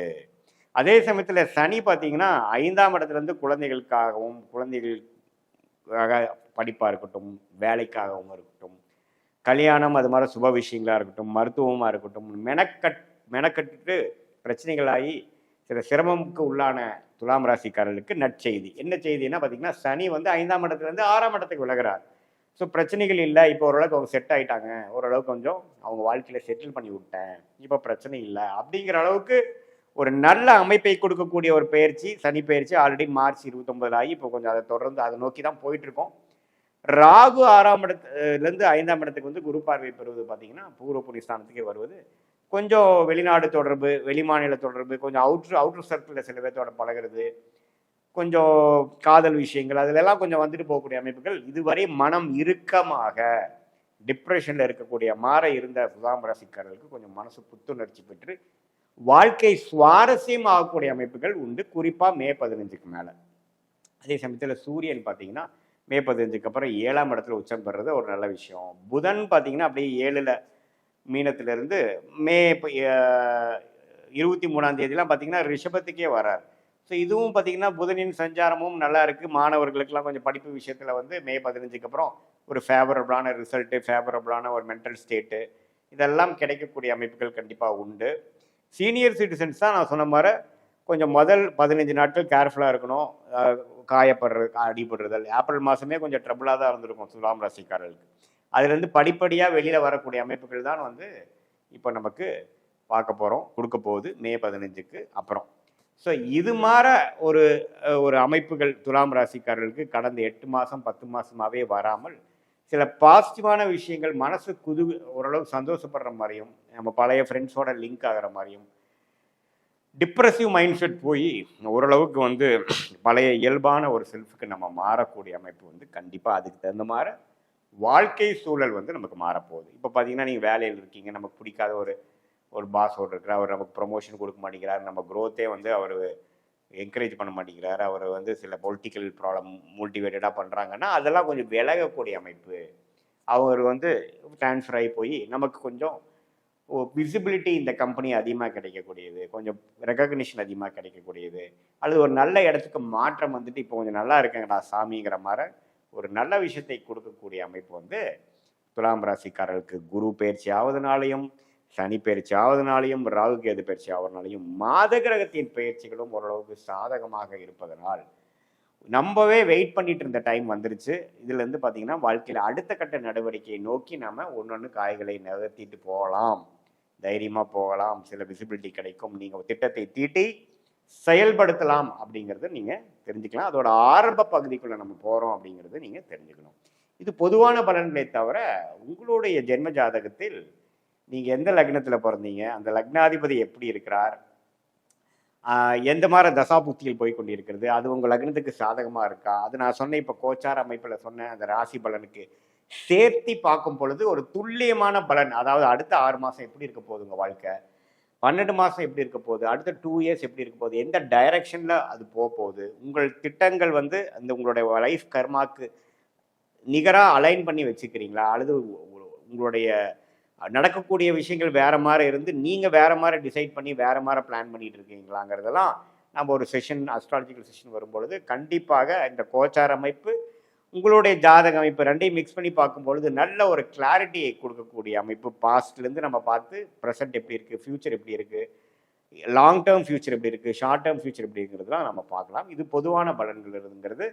அதே சமயத்தில் சனி பார்த்தீங்கன்னா 5ஆம் இடத்துலேருந்து குழந்தைகளுக்காகவும் குழந்தைகளுக்காக படிப்பாக இருக்கட்டும், வேலைக்காகவும் இருக்கட்டும், கல்யாணம் அது மாதிரி சுப விஷயங்களாக இருக்கட்டும், மருத்துவமாக இருக்கட்டும், மெனக்கட்டுட்டு பிரச்சனைகளாகி சில சிரமமுக்கு உள்ளான துலாம் ராசிக்காரர்களுக்கு நற்செய்தி. என்ன செய்தின்னா பார்த்தீங்கன்னா, சனி வந்து 5ஆம் இடத்துலேருந்து 6ஆம் இடத்துக்கு விலகிறார். ஸோ பிரச்சனைகள் இல்லை, இப்போ ஓரளவுக்கு அவங்க செட் ஆகிட்டாங்க, ஓரளவுக்கு கொஞ்சம் அவங்க வாழ்க்கையில் செட்டில் பண்ணி விட்டேன், இப்போ பிரச்சனை இல்லை அப்படிங்கிற அளவுக்கு ஒரு நல்ல அமைப்பை கொடுக்கக்கூடிய ஒரு பயிற்சி, சனி பயிற்சி. ஆல்ரெடி மார்ச் 29 ஆகி இப்போ கொஞ்சம் அதை தொடர்ந்து அதை நோக்கி தான் போயிட்டுருக்கோம். ராகு 6ஆம் இடத்துலேருந்து 5ஆம் இடத்துக்கு வந்து குரு பார்வை பெறுவது பார்த்தீங்கன்னா பூர்வ புண்ணியஸ்தானத்துக்கே வருவது கொஞ்சம் வெளிநாடு தொடர்பு, வெளிமாநில தொடர்பு, கொஞ்சம் அவுட்ரு சர்க்கிளில் சில பேர்த்தோட பழகிறது, கொஞ்சம் காதல் விஷயங்கள் அதிலெல்லாம் கொஞ்சம் வந்துட்டு போகக்கூடிய அமைப்புகள். இதுவரை மனம் இறுக்கமாக டிப்ரெஷனில் இருக்கக்கூடிய இருந்த துலாம் ராசிக்காரர்களுக்கு கொஞ்சம் மனசு புத்துணர்ச்சி பெற்று வாழ்க்கை சுவாரஸ்யம் ஆகக்கூடிய அமைப்புகள் உண்டு, குறிப்பாக மே 15க்கு மேலே. அதே சமயத்தில் சூரியன் பார்த்தீங்கன்னா மே 15க்கு அப்புறம் 7ஆம் இடத்துல உச்சம் பெறுறது ஒரு நல்ல விஷயம். புதன் பார்த்தீங்கன்னா அப்படியே 7ல் மீனத்திலிருந்து மே 23ஆம் தேதியெலாம் பார்த்தீங்கன்னா ரிஷபத்துக்கே வரார். ஸோ இதுவும் பார்த்தீங்கன்னா புதனின் சஞ்சாரமும் நல்லா இருக்குது. மாணவர்களுக்கெல்லாம் கொஞ்சம் படிப்பு விஷயத்தில் வந்து மே 15க்கு அப்புறம் ஒரு ஃபேவரபிளான ரிசல்ட்டு, ஃபேவரபிளான ஒரு மென்டல் ஸ்டேட்டு இதெல்லாம் கிடைக்கக்கூடிய அமைப்புகள் கண்டிப்பாக உண்டு. சீனியர் சிட்டிசன்ஸ் தான் நான் சொன்ன மாதிரி கொஞ்சம் முதல் 15 நாட்கள் கேர்ஃபுல்லாக இருக்கணும். காயப்படுறது, அடிபடுறதல், ஏப்ரல் மாதமே கொஞ்சம் ட்ரபுளாக தான் இருந்திருக்கும் துலாம் ராசிக்காரர்களுக்கு. அதுலேருந்து படிப்படியாக வெளியில் வரக்கூடிய அமைப்புகள் தான் வந்து இப்போ நமக்கு பார்க்க போகிறோம், கொடுக்க போகுது மே 15க்கு அப்புறம். ஸோ இது மாதிரி ஒரு அமைப்புகள் துலாம் ராசிக்காரர்களுக்கு கடந்த 8 மாதம் 10 மாதமாகவே வராமல் சில பாசிட்டிவான விஷயங்கள் மனசு ஓரளவு சந்தோஷப்படுற மாதிரியும், நம்ம பழைய ஃப்ரெண்ட்ஸோட லிங்க் ஆகிற மாதிரியும், டிப்ரெசிவ் மைண்ட் செட் போய் ஓரளவுக்கு வந்து பழைய இயல்பான ஒரு செல்ஃபுக்கு நம்ம மாறக்கூடிய அமைப்பு வந்து கண்டிப்பாக அதுக்கு தகுந்த மாதிரி வாழ்க்கை சூழல் வந்து நமக்கு மாறப்போகுது. இப்போ பார்த்தீங்கன்னா நீங்கள் வேலையில் இருக்கீங்க, நமக்கு பிடிக்காத ஒரு பாஸோடு இருக்கிறார், அவர் நமக்கு ப்ரொமோஷன் கொடுக்க மாட்டேங்கிறார், நம்ம க்ரோத்தே வந்து அவர் என்கரேஜ் பண்ண மாட்டேங்கிறார், அவர் வந்து சில பொலிட்டிக்கல் ப்ராப்ளம் மோட்டிவேட்டடாக பண்ணுறாங்கன்னா அதெல்லாம் கொஞ்சம் விலகக்கூடிய அமைப்பு. அவர் வந்து ட்ரான்ஸ்ஃபர் ஆகி போய் நமக்கு கொஞ்சம் விசிபிலிட்டி இந்த கம்பெனி அதிகமாக கிடைக்கக்கூடியது, கொஞ்சம் ரெக்கக்னிஷன் அதிகமாக கிடைக்கக்கூடியது, அல்லது ஒரு நல்ல இடத்துக்கு மாற்றம் வந்துட்டு இப்போ கொஞ்சம் நல்லா இருக்கேங்கடா சாமிங்கிற மாதிரி ஒரு நல்ல விஷயத்தை கொடுக்கக்கூடிய அமைப்பு வந்து துலாம் ராசிக்காரர்களுக்கு குரு பயிற்சி ஆவதுனாலையும், சனி பயிற்சி ஆவதுனாலையும், ராகு கேது பயிற்சி ஆவதுனாலையும், மாத கிரகத்தின் பயிற்சிகளும் ஓரளவுக்கு சாதகமாக இருப்பதனால் நம்மவே வெயிட் பண்ணிட்டு இருந்த டைம் வந்துருச்சு. இதுலேருந்து பார்த்தீங்கன்னா வாழ்க்கையில் அடுத்த கட்ட நடவடிக்கையை நோக்கி நம்ம ஒன்று காய்களை நகர்த்திட்டு போகலாம், தைரியமாக போகலாம், சில விசிபிலிட்டி கிடைக்கும், நீங்கள் திட்டத்தை தீட்டி செயல்படுத்தலாம் அப்படிங்கிறத நீங்கள் தெரிஞ்சுக்கலாம். அதோட ஆரம்ப பகுதிக்குள்ளே நம்ம போகிறோம் அப்படிங்கிறத நீங்கள் தெரிஞ்சுக்கணும். இது பொதுவான பலன்களை தவிர உங்களுடைய ஜென்ம ஜாதகத்தில் நீங்கள் எந்த லக்னத்தில் பிறந்தீங்க, அந்த லக்னாதிபதி எப்படி இருக்கிறார், எந்த மாதிரி தசாபுத்தியில் போய் கொண்டு இருக்கிறது, அது உங்கள் லக்னத்துக்கு சாதகமாக இருக்கா, அது நான் சொன்னேன் இப்போ கோச்சார அமைப்பில் சொன்னேன் அந்த ராசி பலனுக்கு சேர்த்தி பார்க்கும் பொழுது ஒரு துல்லியமான பலன். அதாவது அடுத்த 6 மாதம் எப்படி இருக்க போகுது உங்கள் வாழ்க்கை, 12 மாதம் எப்படி இருக்க போகுது, அடுத்த 2 இயர்ஸ் எப்படி இருக்க போகுது, எந்த டைரக்ஷனில் அது போகுது, உங்கள் திட்டங்கள் வந்து அந்த உங்களுடைய லைஃப் கர்மாக்கு நிகராக அலைன் பண்ணி வச்சுக்கிறீங்களா, அல்லது உங்களுடைய நடக்கக்கூடிய விஷயங்கள் வேறு மாதிரி இருந்து நீங்கள் வேறு மாதிரி டிசைட் பண்ணி வேறு மாதிரி பிளான் பண்ணிகிட்டு இருக்கீங்களாங்கிறதெல்லாம் நம்ம ஒரு செஷன், அஸ்ட்ராலஜிக்கல் செஷன் வரும்பொழுது கண்டிப்பாக இந்த கோச்சார அமைப்பு உங்களுடைய ஜாதக அமைப்பு ரெண்டையும் மிக்ஸ் பண்ணி பார்க்கும்பொழுது நல்ல ஒரு கிளாரிட்டியை கொடுக்கக்கூடிய அமைப்பு. பாஸ்ட்லேருந்து நம்ம பார்த்து ப்ரெசென்ட் எப்படி இருக்குது, ஃப்யூச்சர் எப்படி இருக்குது, லாங் டேர்ம் ஃப்யூச்சர் எப்படி இருக்குது, ஷார்ட் டேர்ம் ஃப்யூச்சர் எப்படி இருக்கிறதுலாம் நம்ம பார்க்கலாம். இது பொதுவான பலன்கள் இருங்கிறது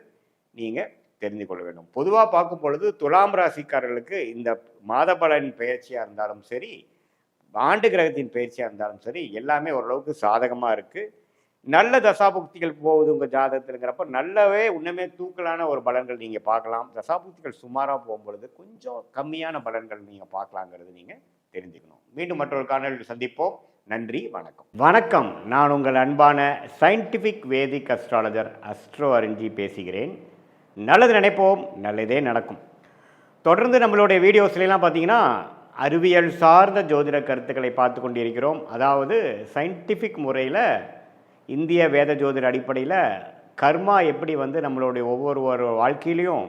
நீங்கள் தெரிந்து கொள்ள வேண்டும். பொதுவாக பார்க்கும் பொழுது துலாம் ராசிக்காரர்களுக்கு இந்த மாத பலன் பயிற்சியாக இருந்தாலும் சரி, ஆண்டு கிரகத்தின் பயிற்சியாக இருந்தாலும் சரி, எல்லாமே ஓரளவுக்கு சாதகமாக இருக்குது. நல்ல தசாபுக்திகள் போகுது உங்கள் ஜாதகத்துங்கிறப்ப நல்லாவே இன்னுமே தூக்கலான ஒரு பலன்கள் நீங்கள் பார்க்கலாம். தசாபுக்திகள் சுமாராக போகும்பொழுது கொஞ்சம் கம்மியான பலன்கள் நீங்கள் பார்க்கலாங்கிறது நீங்கள் தெரிஞ்சுக்கணும். மீண்டும் மற்றொரு காணொலியில் சந்திப்போம். நன்றி, வணக்கம். வணக்கம், நான் உங்கள் அன்பான சயின்டிஃபிக் வேதிக் அஸ்ட்ராலஜர் அஸ்ட்ரோ அருண்ஜி பேசுகிறேன். நல்லது நினைப்போம், நல்லதே நடக்கும். தொடர்ந்து நம்மளுடைய வீடியோஸ்லாம் பார்த்தீங்கன்னா அறிவியல் சார்ந்த ஜோதிட கருத்துக்களை பார்த்து கொண்டிருக்கிறோம். அதாவது சயின்டிஃபிக் முறையில் இந்திய வேத ஜோதிட அடிப்படையில் கர்மா எப்படி வந்து நம்மளுடைய ஒவ்வொரு வாழ்க்கையிலையும்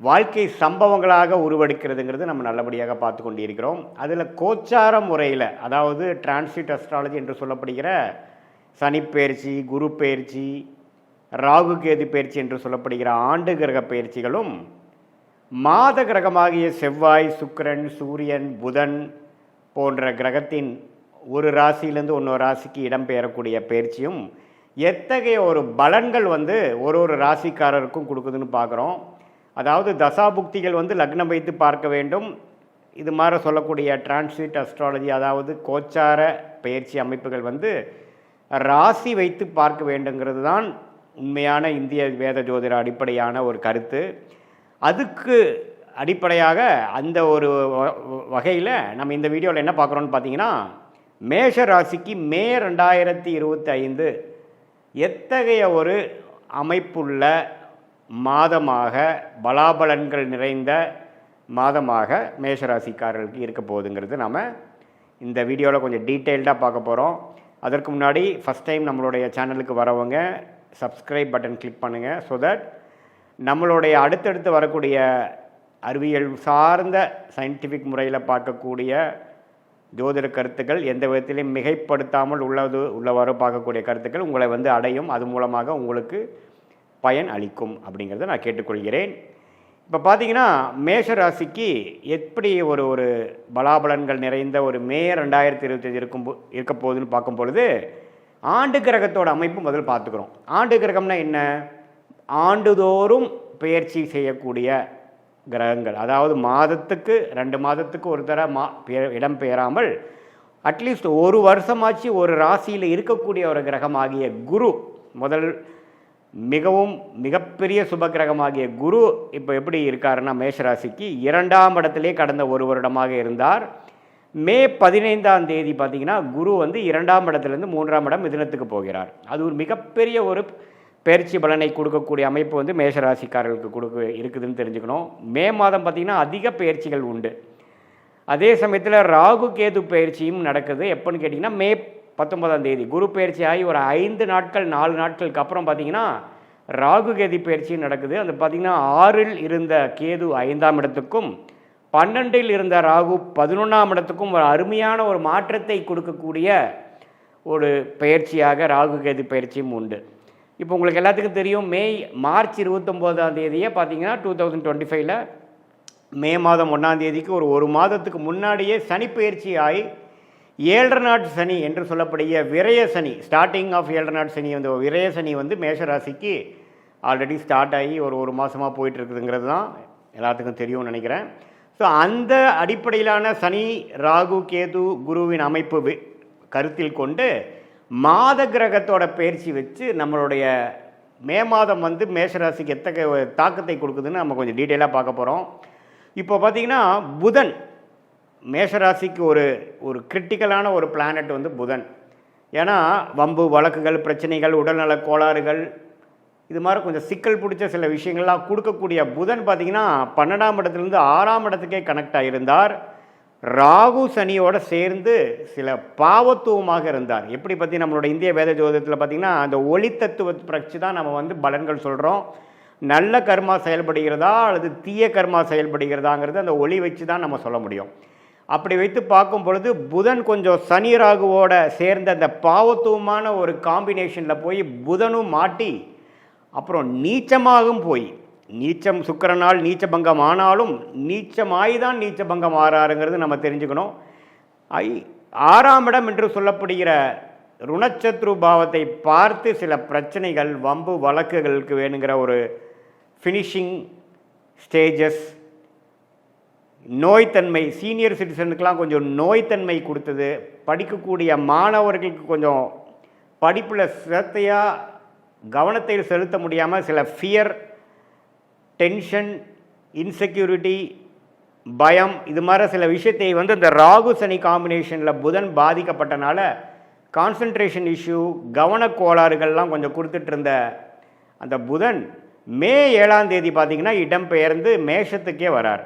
வாழ்க்கை சம்பவங்களாக உருவெடுக்கிறதுங்கிறது நம்ம நல்லபடியாக பார்த்து கொண்டிருக்கிறோம். அதில் கோச்சார முறையில், அதாவது டிரான்சிட் அஸ்ட்ராலஜி என்று சொல்லப்படுகிற சனிப்பெயர்ச்சி, குரு பெயர்ச்சி, ராகு கேது பெயர்ச்சி என்று சொல்லப்படுகிற ஆண்டு கிரக பெயர்ச்சிகளும், மாத கிரகமாகிய செவ்வாய், சுக்கிரன், சூரியன், புதன் போன்ற கிரகத்தின் ஒரு ராசியிலேருந்து இன்னொரு ராசிக்கு இடம்பெயரக்கூடிய பயிற்சியும் எத்தகைய ஒரு பலன்கள் ஒரு ஒரு ராசிக்காரருக்கும் கொடுக்குதுன்னு பார்க்குறோம். அதாவது தசாபுக்திகள் லக்னம் வைத்து பார்க்க வேண்டும். இது மாதிரி சொல்லக்கூடிய டிரான்சிட் அஸ்ட்ராலஜி, அதாவது கோச்சார பயிற்சி அமைப்புகள் ராசி வைத்து பார்க்க வேண்டுங்கிறது தான் உண்மையான இந்திய வேத ஜோதிட அடிப்படையான ஒரு கருத்து. அதுக்கு அடிப்படையாக அந்த ஒரு வகையில் நம்ம இந்த வீடியோவில் என்ன பார்க்குறோன்னு பார்த்தீங்கன்னா, மேஷ ராசிக்கு மே 2025 எத்தகைய ஒரு அமைப்புள்ள மாதமாக, பலாபலன்கள் நிறைந்த மாதமாக மேஷராசிக்காரர்களுக்கு இருக்க போகுதுங்கிறது நம்ம இந்த வீடியோவில் கொஞ்சம் டீட்டெயில்டாக பார்க்க போகிறோம். அதற்கு முன்னாடி ஃபஸ்ட் டைம் நம்மளுடைய சேனலுக்கு வரவங்க சப்ஸ்கிரைப் பட்டன் கிளிக் பண்ணுங்கள். ஸோ தட் நம்மளுடைய அடுத்தடுத்து வரக்கூடிய அறிவியல் சார்ந்த சயின்டிஃபிக் முறையில் பார்க்கக்கூடிய ஜோதிட கருத்துக்கள் எந்த விதத்திலையும் மிகைப்படுத்தாமல் உள்ளவாறு பார்க்கக்கூடிய கருத்துக்கள் உங்களை அடையும். அது மூலமாக உங்களுக்கு பயன் அளிக்கும் அப்படிங்கிறத நான் கேட்டுக்கொள்கிறேன். இப்போ பார்த்தீங்கன்னா, மேஷ ராசிக்கு எப்படி ஒரு பலாபலன்கள் நிறைந்த ஒரு மே 2025 இருக்க போகுதுன்னு பார்க்கும் பொழுது, ஆண்டு கிரகத்தோட அமைப்பு முதல் பார்த்துக்கிறோம். ஆண்டு கிரகம்னா என்ன? ஆண்டுதோறும் பெயர்ச்சி செய்யக்கூடிய கிரகங்கள். அதாவது மாதத்துக்கு 2 மாதத்துக்கு ஒரு தடவை இடம் பெயராமல் அட்லீஸ்ட் ஒரு வருஷமாச்சு ஒரு ராசியில் இருக்கக்கூடிய ஒரு கிரகமாகிய குரு, முதல் மிகப்பெரிய சுப கிரகமாகிய குரு இப்போ எப்படி இருக்காருன்னா, மேஷராசிக்கு 2ஆம் இடத்திலே கடந்த ஒரு வருடமாக இருந்தார். மே 15ஆம் தேதி பார்த்திங்கன்னா குரு 2ஆம் இடத்துலேருந்து 3ஆம் இடம் மிதுனத்துக்கு போகிறார். அது ஒரு மிகப்பெரிய ஒரு பயிற்சி பலனை கொடுக்கக்கூடிய அமைப்பு மேஷராசிக்காரர்களுக்கு இருக்குதுன்னு தெரிஞ்சுக்கணும். மே மாதம் பார்த்திங்கன்னா அதிக பயிற்சிகள் உண்டு. அதே சமயத்தில் ராகு கேது பயிற்சியும் நடக்குது. எப்போன்னு கேட்டிங்கன்னா, மே 19ஆம் தேதி குரு பயிற்சி ஆகி ஒரு 5 நாட்கள் 4 நாட்களுக்கு அப்புறம் பார்த்திங்கன்னா ராகு கேது பயிற்சியும் நடக்குது. அந்த பார்த்திங்கன்னா 6இல் இருந்த கேது 5ஆம் இடத்துக்கும் 12இல் இருந்த ராகு 11ஆம் இடத்துக்கும் ஒரு அருமையான ஒரு மாற்றத்தை கொடுக்கக்கூடிய ஒரு பயிற்சியாக ராகு கேது பயிற்சியும் உண்டு. இப்போ உங்களுக்கு எல்லாத்துக்கும் தெரியும், மார்ச் 29ஆம் தேதியே பார்த்திங்கன்னா 2025 மே மாதம் 1ஆம் தேதிக்கு ஒரு மாதத்துக்கு முன்னாடியே சனி பயிற்சி ஆகி 7 நாட் சனி என்று சொல்லப்படுகிற விரய சனி, ஸ்டார்டிங் ஆஃப் 7 நாட் சனி விரய சனி மேஷராசிக்கு ஆல்ரெடி ஸ்டார்ட் ஆகி ஒரு மாதமாக போயிட்டுருக்குதுங்கிறது தான் எல்லாத்துக்கும் தெரியும்னு நினைக்கிறேன். ஸோ அந்த அடிப்படையிலான சனி, ராகு, கேது, குருவின் அமைப்பு கருத்தில் கொண்டு மாத கிரகத்தோட பயிற்சி வச்சு நம்மளுடைய மே மாதம் மேஷராசிக்கு எத்தகைய தாக்கத்தை கொடுக்குதுன்னு நம்ம கொஞ்சம் டீட்டெயிலாக பார்க்க போகிறோம். இப்போ பார்த்திங்கன்னா, புதன் மேஷராசிக்கு ஒரு கிரிட்டிக்கலான ஒரு பிளானட் புதன். ஏன்னா வம்பு வழக்குகள், பிரச்சனைகள், உடல்நல கோளாறுகள், இது மாதிரி கொஞ்சம் சிக்கல் பிடிச்ச சில விஷயங்கள்லாம் கொடுக்கக்கூடிய புதன் பார்த்திங்கன்னா 12ஆம் இடத்துலேருந்து 6ஆம் இடத்துக்கே கனெக்ட் ஆகியிருந்தார். ராகு சனியோடு சேர்ந்து சில பாவத்துவமாக இருந்தார். எப்படி பற்றி நம்மளோட இந்திய வேத ஜோதிடத்தில் பார்த்திங்கன்னா, அந்த ஒளி தத்துவத்தை பற்றி தான் நம்ம பலன்கள் சொல்கிறோம். நல்ல கர்மா செயல்படுகிறதா அல்லது தீய கர்மா செயல்படுகிறதாங்கிறது அந்த ஒளி வச்சு தான் நம்ம சொல்ல முடியும். அப்படி வைத்து பார்க்கும் பொழுது புதன் கொஞ்சம் சனி ராகுவோட சேர்ந்த அந்த பாவத்துவமான ஒரு காம்பினேஷனில் போய் புதனும் மாட்டி அப்புறம் நீச்சமாகவும் போய், நீச்சம் சுக்கிரனால் நீச்சபங்கம் ஆனாலும் நீச்சமாய் தான் நீச்சபங்கம் ஆறாருங்கிறது நம்ம தெரிஞ்சுக்கணும். 6ஆம் இடம் என்று சொல்லப்படுகிற ருணச்சத்ரு பாவத்தை பார்த்து சில பிரச்சனைகள், வம்பு வழக்குகளுக்கு வேணுங்கிற ஒரு ஃபினிஷிங் ஸ்டேஜஸ், நோய்த்தன்மை, சீனியர் சிட்டிசனுக்கெலாம் கொஞ்சம் நோய்த்தன்மை கொடுத்தது. படிக்கக்கூடிய மாணவர்களுக்கு கொஞ்சம் படிப்பில் சிரத்தையாக கவனத்தை செலுத்த முடியாமல் சில ஃபியர், டென்ஷன், இன்செக்யூரிட்டி, பயம், இது மாதிரி சில விஷயத்தை இந்த ராகு சனி காம்பினேஷனில் புதன் பாதிக்கப்பட்டனால கான்சன்ட்ரேஷன் இஷ்யூ, கவனக்கோளாறுகள்லாம் கொஞ்சம் கொடுத்துட்டு இருந்த அந்த புதன் மே 7ஆம் தேதி பார்த்திங்கன்னா இடம்பெயர்ந்து மேஷத்துக்கே வரார்.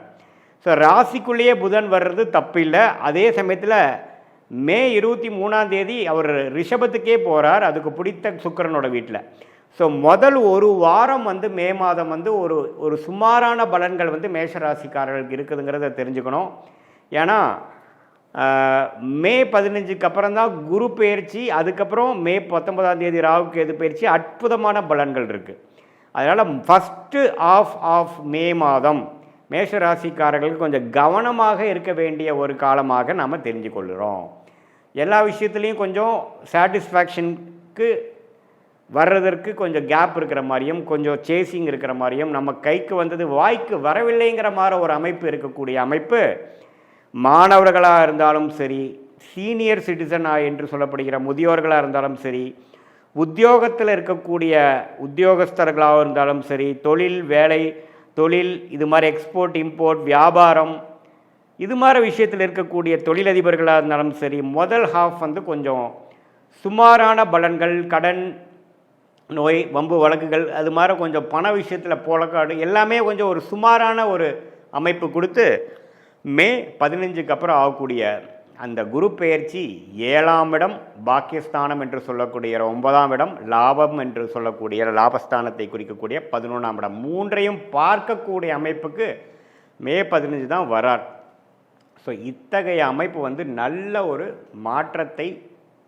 ஸோ ராசிக்குள்ளேயே புதன் வர்றது தப்பு இல்லை. அதே சமயத்தில் மே 23ஆம் தேதி அவர் ரிஷபத்துக்கே போகிறார், அதுக்கு பிடித்த சுக்கிரனோட வீட்டில். ஸோ முதல் ஒரு வாரம் மே மாதம் ஒரு சுமாரான பலன்கள் மேஷராசிக்காரர்களுக்கு இருக்குதுங்கிறத தெரிஞ்சுக்கணும். ஏன்னா மே 15க்கு அப்புறம் தான் குரு பெயர்ச்சி, அதுக்கப்புறம் மே 19ஆம் தேதி ராகு கேது பயிற்சி. அற்புதமான பலன்கள் இருக்குது. அதனால் ஃபஸ்ட்டு ஆஃப் மே மாதம் மேஷ ராசிக்காரர்களுக்கு கொஞ்சம் கவனமாக இருக்க வேண்டிய ஒரு காலமாக நாம் தெரிஞ்சு கொள்கிறோம். எல்லா விஷயத்துலேயும் கொஞ்சம் சாட்டிஸ்ஃபேக்ஷனுக்கு வர்றதற்கு கொஞ்சம் கேப் இருக்கிற மாதிரியும், கொஞ்சம் சேசிங் இருக்கிற மாதிரியும், நம்ம கைக்கு வந்தது வாய்க்கு வரவில்லைங்கிற மாதிரி ஒரு அமைப்பு இருக்கக்கூடிய அமைப்பு மாணவர்களாக இருந்தாலும் சரி, சீனியர் சிட்டிசனாக என்று சொல்லப்படுகிற முதியோர்களாக இருந்தாலும் சரி, உத்தியோகத்தில் இருக்கக்கூடிய உத்தியோகஸ்தர்களாக இருந்தாலும் சரி, தொழில் இது மாதிரி எக்ஸ்போர்ட் இம்போர்ட் வியாபாரம் இது மாதிரி விஷயத்தில் இருக்கக்கூடிய தொழிலதிபர்களாக இருந்தாலும் சரி, முதல் ஹாஃப் வந்து கொஞ்சம் சுமாரான பலன்கள், கடன் நோய் வம்பு வழக்குகள் அது மாதிரி கொஞ்சம் பண விஷயத்தில் போலக்காடு எல்லாமே கொஞ்சம் ஒரு சுமாரான ஒரு அமைப்பு கொடுத்து மே 15க்கு அப்புறம் ஆகக்கூடிய அந்த குரு பெயர்ச்சி 7ஆம் இடம் பாக்கியஸ்தானம் என்று சொல்லக்கூடிய 9ஆம் இடம் லாபம் என்று சொல்லக்கூடிய லாபஸ்தானத்தை குறிக்கக்கூடிய 11ஆம் இடம் மூன்றையும் பார்க்கக்கூடிய அமைப்புக்கு மே 15 தான் வரார். ஸோ இத்தகைய அமைப்பு வந்து நல்ல ஒரு மாற்றத்தை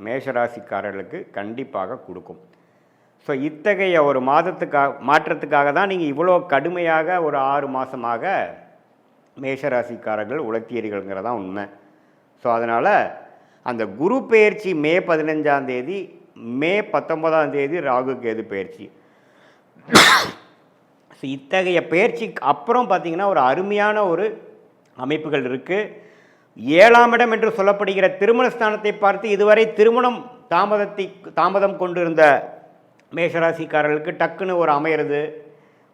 மேஷராசிக்காரர்களுக்கு கண்டிப்பாக கொடுக்கும். ஸோ இத்தகைய ஒரு மாற்றத்துக்காக தான் நீங்கள் இவ்வளோ கடுமையாக ஒரு 6 மாதமாக மேஷராசிக்காரர்கள் உழைத்தீர்கள்ங்கிறதான் உண்மை. ஸோ அதனால் அந்த குரு பெயர்ச்சி மே 15ஆம் தேதி, மே 19ஆம் தேதி ராகு கேது பெயர்ச்சி. ஸோ இத்தகைய பெயர்ச்சிக்கு அப்புறம் பார்த்திங்கன்னா ஒரு அருமையான ஒரு அமைப்புகள் இருக்குது. 7ஆம் இடம் என்று சொல்லப்படுகிற திருமணஸ்தானத்தை பார்த்து இதுவரை திருமணம் தாமதம் கொண்டிருந்த மேஷராசிக்காரர்களுக்கு டக்குன்னு ஒரு அமையிறது,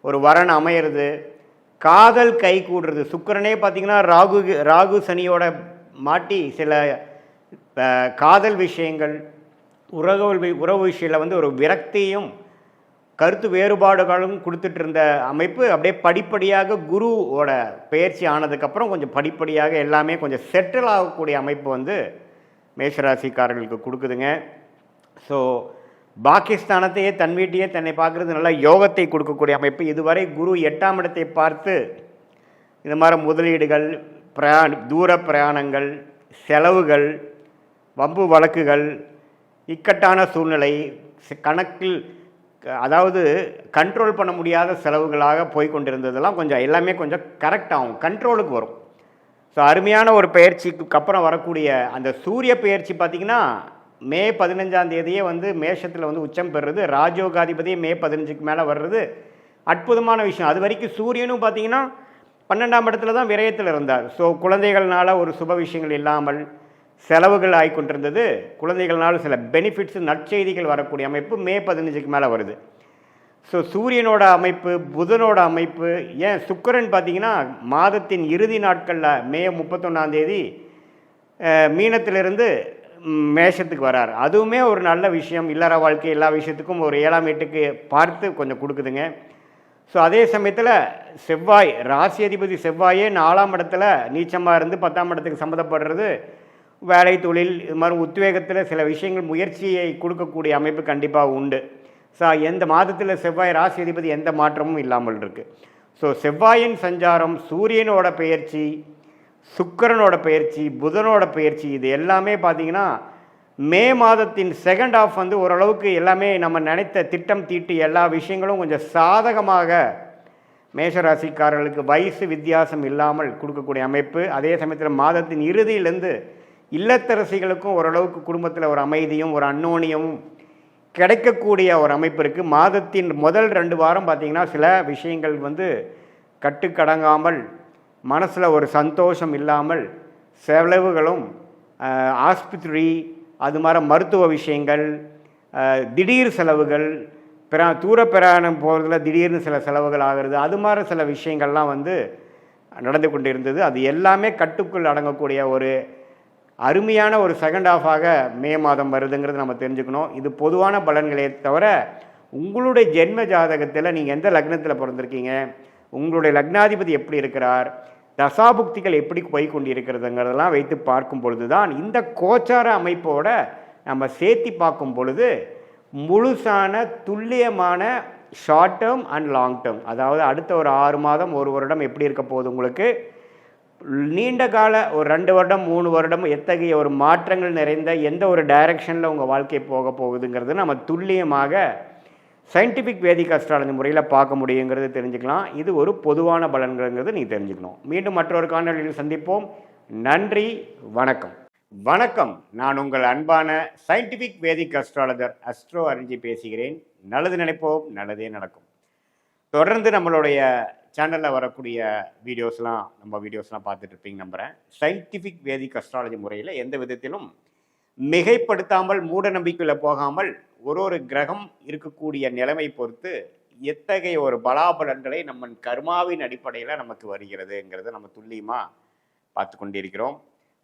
ஒரு வரன் அமையிறது, காதல் கை கூடுறது. சுக்கிரனே பார்த்திங்கன்னா ராகு சனியோட மாட்டி சில காதல் விஷயங்கள், உறவு விஷயத்தில் வந்து ஒரு விரக்தியும் கருத்து வேறுபாடுகளும் கொடுத்துட்டு இருந்த அமைப்பு அப்படியே படிப்படியாக குருவோட பெயர்ச்சி ஆனதுக்கப்புறம் கொஞ்சம் படிப்படியாக எல்லாமே கொஞ்சம் செட்டில் ஆகக்கூடிய அமைப்பு வந்து மேஷராசிக்காரர்களுக்கு கொடுக்குதுங்க. ஸோ பாகிஸ்தானத்தையே தன் வீட்டையே தன்னை பார்க்குறது நல்லா யோகத்தை கொடுக்கக்கூடிய அமைப்பு. இதுவரை குரு 8ஆம் இடத்தை பார்த்து இந்த மாதிரி முதலீடுகள், தூர பிரயாணங்கள், செலவுகள், வம்பு வழக்குகள், இக்கட்டான சூழ்நிலை, கணக்கில் அதாவது கண்ட்ரோல் பண்ண முடியாத செலவுகளாக போய்கொண்டிருந்ததெல்லாம் கொஞ்சம் எல்லாமே கொஞ்சம் கரெக்டாகும், கண்ட்ரோலுக்கு வரும். ஸோ அருமையான ஒரு பெயர்ச்சிக்கு அப்புறம் வரக்கூடிய அந்த சூரிய பெயர்ச்சி பார்த்திங்கன்னா மே 15ஆம் தேதியே வந்து மேஷத்தில் வந்து உச்சம் பெறுறது, ராஜயோகாதிபதியே மே 15க்கு மேலே வர்றது அற்புதமான விஷயம். அது வரைக்கும் சூரியனும் பார்த்திங்கன்னா 12ஆம் இடத்துல தான் விரயத்தில் இருந்தார். ஸோ குழந்தைகள்னால ஒரு சுப விஷயங்கள் இல்லாமல் செலவுகள் ஆகிக்கொண்டிருந்தது. குழந்தைகள்னால சில பெனிஃபிட்ஸு நற்செய்திகள் வரக்கூடிய அமைப்பு மே 15க்கு மேலே வருது. ஸோ சூரியனோட அமைப்பு, புதனோட அமைப்பு, ஏன் சுக்கிரன் பார்த்திங்கன்னா மாதத்தின் இறுதி நாட்களில் மே 31ஆம் தேதி மீனத்திலிருந்து மேஷத்துக்கு வரார். அதுவுமே ஒரு நல்ல விஷயம். இல்லற வாழ்க்கை எல்லா விஷயத்துக்கும் ஒரு 7ஆம் வீட்டுக்கு பார்த்து கொஞ்சம் கொடுக்குதுங்க. ஸோ அதே சமயத்தில் செவ்வாய், ராசி அதிபதி செவ்வாயே 4ஆம் இடத்துல நீச்சமாக இருந்து 10ஆம் இடத்துக்கு சம்மந்தப்படுறது வேலை, தொழில், இது மாதிரி உத்வேகத்தில் சில விஷயங்கள் முயற்சியை கொடுக்கக்கூடிய அமைப்பு கண்டிப்பாக உண்டு. ஸோ எந்த மாதத்தில் செவ்வாய் ராசி அதிபதி எந்த மாற்றமும் இல்லாமல் இருக்குது. ஸோ செவ்வாயின் சஞ்சாரம், சூரியனோட பெயர்ச்சி, சுக்கிரனோட பெயர்ச்சி, புதனோட பெயர்ச்சி, இது எல்லாமே பார்த்திங்கன்னா மே மாதத்தின் செகண்ட் ஹாஃப் வந்து ஓரளவுக்கு எல்லாமே நம்ம நினைத்த திட்டம் தீட்டி எல்லா விஷயங்களும் கொஞ்சம் சாதகமாக மேஷராசிக்காரர்களுக்கு வயசு வித்தியாசம் இல்லாமல் கொடுக்கக்கூடிய அமைப்பு. அதே சமயத்தில் மாதத்தின் இறுதியிலேருந்து இல்லத்தரசிகளுக்கும் ஓரளவுக்கு குடும்பத்தில் ஒரு அமைதியும் ஒரு அன்னோனியமும் கிடைக்கக்கூடிய ஒரு அமைப்பு இருக்குது. மாதத்தின் முதல் 2 வாரம் பார்த்திங்கன்னா சில விஷயங்கள் வந்து கட்டுக்கடங்காமல், மனசில் ஒரு சந்தோஷம் இல்லாமல், செலவுகளும் ஆஸ்பத்திரி அது மாதிரி மருத்துவ விஷயங்கள், திடீர் செலவுகள், தூர பிரயாணம் போகிறதுல திடீர்னு சில செலவுகள் ஆகிறது, அது மாதிரி சில விஷயங்கள்லாம் வந்து நடந்து கொண்டு இருந்தது. அது எல்லாமே கட்டுக்குள் அடங்கக்கூடிய ஒரு அருமையான ஒரு செகண்ட் ஹாஃபாக மே மாதம் வருதுங்கிறது நம்ம தெரிஞ்சுக்கணும். இது பொதுவான பலன்களே தவிர உங்களுடைய ஜென்ம ஜாதகத்தில் நீங்கள் எந்த லக்னத்தில் பிறந்திருக்கீங்க, உங்களுடைய லக்னாதிபதி எப்படி இருக்கிறார், தசாபுக்திகள் எப்படி போய் கொண்டு இருக்கிறதுங்கிறதெல்லாம் வைத்து பார்க்கும் பொழுது தான் இந்த கோச்சார அமைப்போடு நம்ம சேர்த்தி பார்க்கும் பொழுது முழுசான துல்லியமான short term and long term, அதாவது அடுத்த ஒரு 6 மாதம் 1 வருடம் எப்படி இருக்க போகுது உங்களுக்கு, நீண்ட கால ஒரு 2 வருடம் 3 வருடம் எத்தகைய ஒரு மாற்றங்கள் நிறைந்த எந்த ஒரு டைரக்ஷனில் உங்கள் வாழ்க்கை போக போகுதுங்கிறது நம்ம துல்லியமாக சயின்டிஃபிக் வேதிக் அஸ்ட்ராலஜி முறையில் பார்க்க முடியுங்கிறது தெரிஞ்சுக்கலாம். இது ஒரு பொதுவான பலன்கள்ங்கிறது நீங்கள் தெரிஞ்சுக்கணும். மீண்டும் மற்றொரு காணொலியில் சந்திப்போம். நன்றி, வணக்கம். வணக்கம். நான் உங்கள் அன்பான சயின்டிஃபிக் வேதிக் அஸ்ட்ராலஜர் அஸ்ட்ரோ அரிஞ்சி பேசுகிறேன். நல்லது நினைப்போம், நல்லதே நடக்கும். தொடர்ந்து நம்மளுடைய சேனலில் வரக்கூடிய வீடியோஸ்லாம் பார்த்துட்டு இருப்பீங்க நம்புகிறேன். சயின்டிஃபிக் வேதிக் அஸ்ட்ராலஜி முறையில் எந்த விதத்திலும் மிகைப்படுத்தாமல் மூட நம்பிக்கையில் போகாமல் ஒரு கிரகம் இருக்கக்கூடிய நிலைமை பொறுத்து எத்தகைய ஒரு பலாபலன்களை நம்ம கர்மாவின் அடிப்படையில் நமக்கு வருகிறதுங்கிறத நம்ம துல்லியமாக பார்த்து கொண்டிருக்கிறோம்.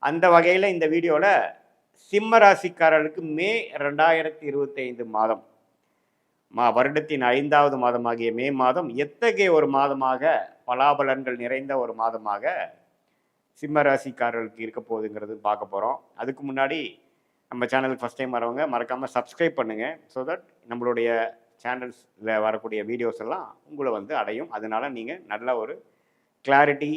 அந்த வகையில் இந்த வீடியோவில் சிம்ம ராசிக்காரர்களுக்கு மே 2025 மாதம் வருடத்தின் 5வது மாதமாகிய மே மாதம் எத்தகைய ஒரு மாதமாக பலாபலன்கள் நிறைந்த ஒரு மாதமாக சிம்ம ராசிக்காரர்களுக்கு இருக்க போகுதுங்கிறது பார்க்க போகிறோம். அதுக்கு முன்னாடி நம்ம சேனலுக்கு ஃபஸ்ட் டைம் வரவங்க மறக்காமல் சப்ஸ்கிரைப் பண்ணுங்கள். ஸோ தட் நம்மளுடைய சேனல்ஸில் வரக்கூடிய வீடியோஸ் எல்லாம் உங்களை அடையும். அதனால நீங்கள் நல்ல ஒரு கிளாரிட்டி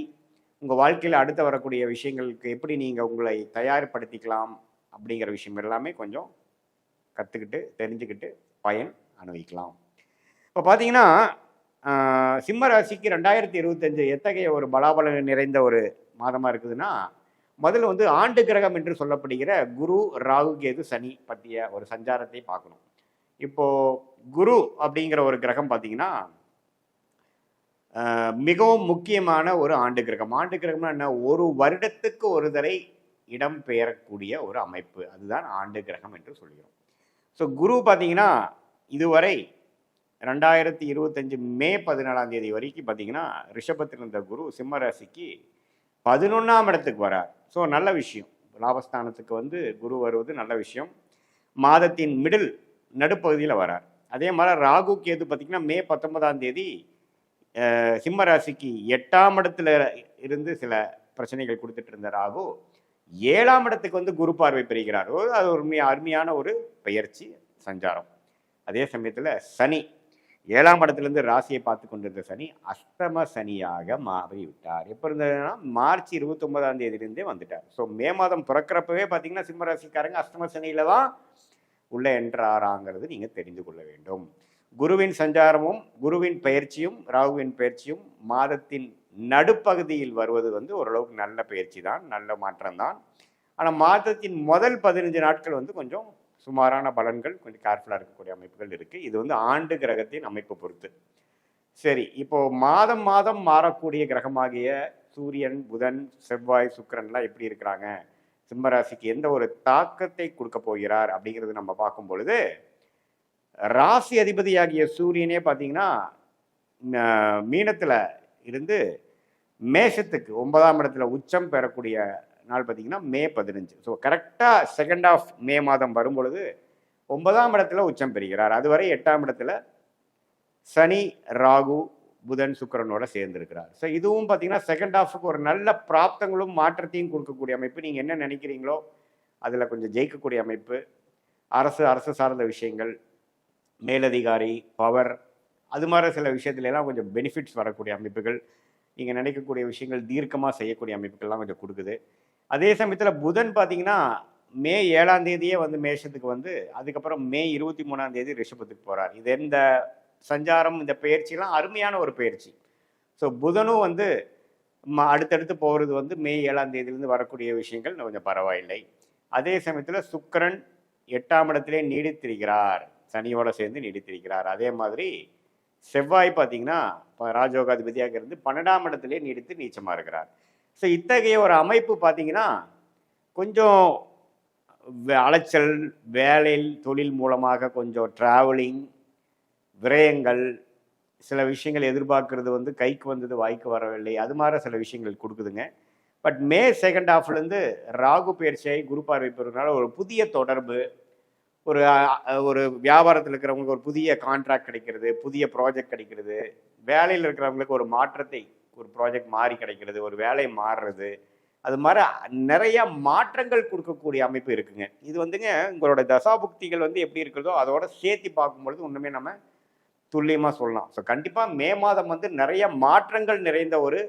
உங்கள் வாழ்க்கையில் அடுத்து வரக்கூடிய விஷயங்களுக்கு எப்படி நீங்கள் உங்களை தயார்படுத்திக்கலாம் அப்படிங்கிற விஷயம் எல்லாமே கொஞ்சம் கற்றுக்கிட்டு தெரிஞ்சுக்கிட்டு பயன் அனுபவிக்கலாம். இப்போ பார்த்தீங்கன்னா சிம்ம ராசிக்கு 2025 எத்தகைய ஒரு பலாபலன் நிறைந்த ஒரு மாதமாக இருக்குதுன்னா, முதல்ல ஆண்டு கிரகம் என்று சொல்லப்படுகிற குரு, ராகு, கேது, சனி பற்றிய ஒரு சஞ்சாரத்தை பார்க்கணும். இப்போது குரு அப்படிங்கிற ஒரு கிரகம் பார்த்தீங்கன்னா மிகவும் முக்கியமான ஒரு ஆண்டு கிரகம். ஆண்டு கிரகம்னா என்ன? ஒரு வருடத்துக்கு ஒரு தடவை இடம் பெயரக்கூடிய ஒரு அமைப்பு, அதுதான் ஆண்டு கிரகம் என்று சொல்கிறோம். ஸோ குரு பார்த்தீங்கன்னா இதுவரை 2025 மே 14ஆம் தேதி வரைக்கும் பார்த்தீங்கன்னா ரிஷபத்தில் இருந்த குரு சிம்ம ராசிக்கு 11ஆம் இடத்துக்கு வரார். ஸோ நல்ல விஷயம். லாபஸ்தானத்துக்கு குரு வருவது நல்ல விஷயம். மாதத்தின் நடுப்பகுதியில் வரார். அதே மாதிரி ராகு கேது பார்த்தீங்கன்னா மே 19ஆம் தேதி சிம்ம ராசிக்கு 8ஆம் இடத்துல இருந்து சில பிரச்சனைகள் கொடுத்துட்டு இருந்த ராகு 7ஆம் இடத்துக்கு குரு பார்வை பெறுகிறார். அது ஒரு அருமையான ஒரு பெயர்ச்சி சஞ்சாரம். அதே சமயத்தில் சனி 7ஆம் இடத்துலேருந்து ராசியை பார்த்து கொண்டிருந்த சனி அஷ்டம சனியாக மாறிவிட்டார். எப்போ இருந்ததுன்னா மார்ச் 29ஆம் தேதியிலிருந்தே வந்துட்டார். ஸோ மே மாதம் பிறக்கிறப்பவே பார்த்தீங்கன்னா சிம்ம ராசிக்காரங்க அஷ்டம சனியில் தான் உள்ளே என்றாராங்கிறது நீங்கள் தெரிந்து கொள்ள வேண்டும். குருவின் சஞ்சாரமும் குருவின் பயிற்சியும் ராகுவின் பயிற்சியும் மாதத்தின் நடுப்பகுதியில் வருவது ஓரளவுக்கு நல்ல பயிற்சி தான், நல்ல மாற்றம் தான். ஆனால் மாதத்தின் முதல் 15 நாட்கள் கொஞ்சம் சுமாரான பலன்கள், கொஞ்சம் கேர்ஃபுல்லாக இருக்கக்கூடிய அமைப்புகள் இருக்குது. இது ஆண்டு கிரகத்தின் அமைப்பு பொறுத்து. சரி, இப்போது மாதம் மாதம் மாறக்கூடிய கிரகமாகிய சூரியன், புதன், செவ்வாய், சுக்கிரன்லாம் எப்படி இருக்கிறாங்க, சிம்மராசிக்கு எந்த ஒரு தாக்கத்தை கொடுக்க போகிறார் அப்படிங்கிறது நம்ம பார்க்கும் பொழுது, ராசி அதிபதியாகிய சூரியனே பார்த்தீங்கன்னா மீனத்தில் இருந்து மேஷத்துக்கு 9ஆம் இடத்துல உச்சம் பெறக்கூடிய நாள் பார்த்தீங்கன்னா மே 15. ஸோ கரெக்டாக செகண்ட் ஆஃப் மே மாதம் வரும்பொழுது 9ஆம் இடத்துல உச்சம் பெறுகிறார். அதுவரை 8ஆம் இடத்துல சனி, ராகு, புதன், சுக்கிரனோட சேர்ந்திருக்கிறார். ஸோ இதுவும் பார்த்தீங்கன்னா செகண்ட் ஆஃபுக்கு ஒரு நல்ல பிராப்தங்களும் மாற்றத்தையும் கொடுக்கக்கூடிய அமைப்பு. நீங்கள் என்ன நினைக்கிறீங்களோ அதில் கொஞ்சம் ஜெயிக்கக்கூடிய அமைப்பு. அரசு சார்ந்த விஷயங்கள், மேலதிகாரி, பவர், அது மாதிரி சில விஷயத்துலலாம் கொஞ்சம் பெனிஃபிட்ஸ் வரக்கூடிய அமைப்புகள், நீங்கள் நினைக்கக்கூடிய விஷயங்கள் தீர்க்கமாக செய்யக்கூடிய அமைப்புகள்லாம் கொஞ்சம் கொடுக்குது. அதே சமயத்தில் புதன் பார்த்தீங்கன்னா மே 7ஆம் தேதியே மேஷத்துக்கு அதுக்கப்புறம் மே 23ஆம் தேதி ரிஷபத்துக்கு போகிறார். இது இந்த சஞ்சாரம், இந்த பயிற்சியெல்லாம் அருமையான ஒரு பயிற்சி. ஸோ புதனும் அடுத்தடுத்து போகிறது மே 7ஆம் தேதியிலேருந்து வரக்கூடிய விஷயங்கள் கொஞ்சம் பரவாயில்லை. அதே சமயத்தில் சுக்கிரன் 8ஆம் இடத்திலே நீடித்திருக்கிறார், சனியோட சேர்ந்து நீடித்திருக்கிறார். அதே மாதிரி செவ்வாய் பார்த்தீங்கன்னா ராஜயோகாதிபதியாக இருந்து 12ஆம் இடத்திலே நீடித்து நீச்சமாக இருக்கிறார். ஸோ இத்தகைய ஒரு அமைப்பு பார்த்தீங்கன்னா கொஞ்சம் அலைச்சல், வேலையில் தொழில் மூலமாக கொஞ்சம் ட்ராவலிங், விரயங்கள், சில விஷயங்கள் எதிர்பார்க்கறது கைக்கு வந்தது வாய்க்கு வரவில்லை, அது மாதிரி சில விஷயங்கள் கொடுக்குதுங்க. பட் மே செகண்ட் ஹாஃப்லேருந்து ராகு பயிற்சியாகி குரு பார்வை பெறுறதுனால ஒரு புதிய தொடர்பு, ஒரு வியாபாரத்தில் இருக்கிறவங்களுக்கு ஒரு புதிய கான்ட்ராக்ட் கிடைக்கிறது, புதிய ப்ராஜெக்ட் கிடைக்கிறது, வேலையில் இருக்கிறவங்களுக்கு ஒரு மாற்றத்தை, ஒரு ப்ராஜெக்ட் மாறி கிடைக்கிறது, ஒரு வேலை மாறுறது, அது மாதிரி நிறைய மாற்றங்கள் கொடுக்கக்கூடிய அமைப்பு இருக்குங்க. இது உங்களோட தசாபுக்திகள் எப்படி இருக்கிறதோ அதோட சேர்த்து பார்க்கும்பொழுது ஒன்றுமே நம்ம துல்லியமாக சொல்லலாம். ஸோ கண்டிப்பாக மே மாதம் நிறைய மாற்றங்கள் நிறைந்த ஒரு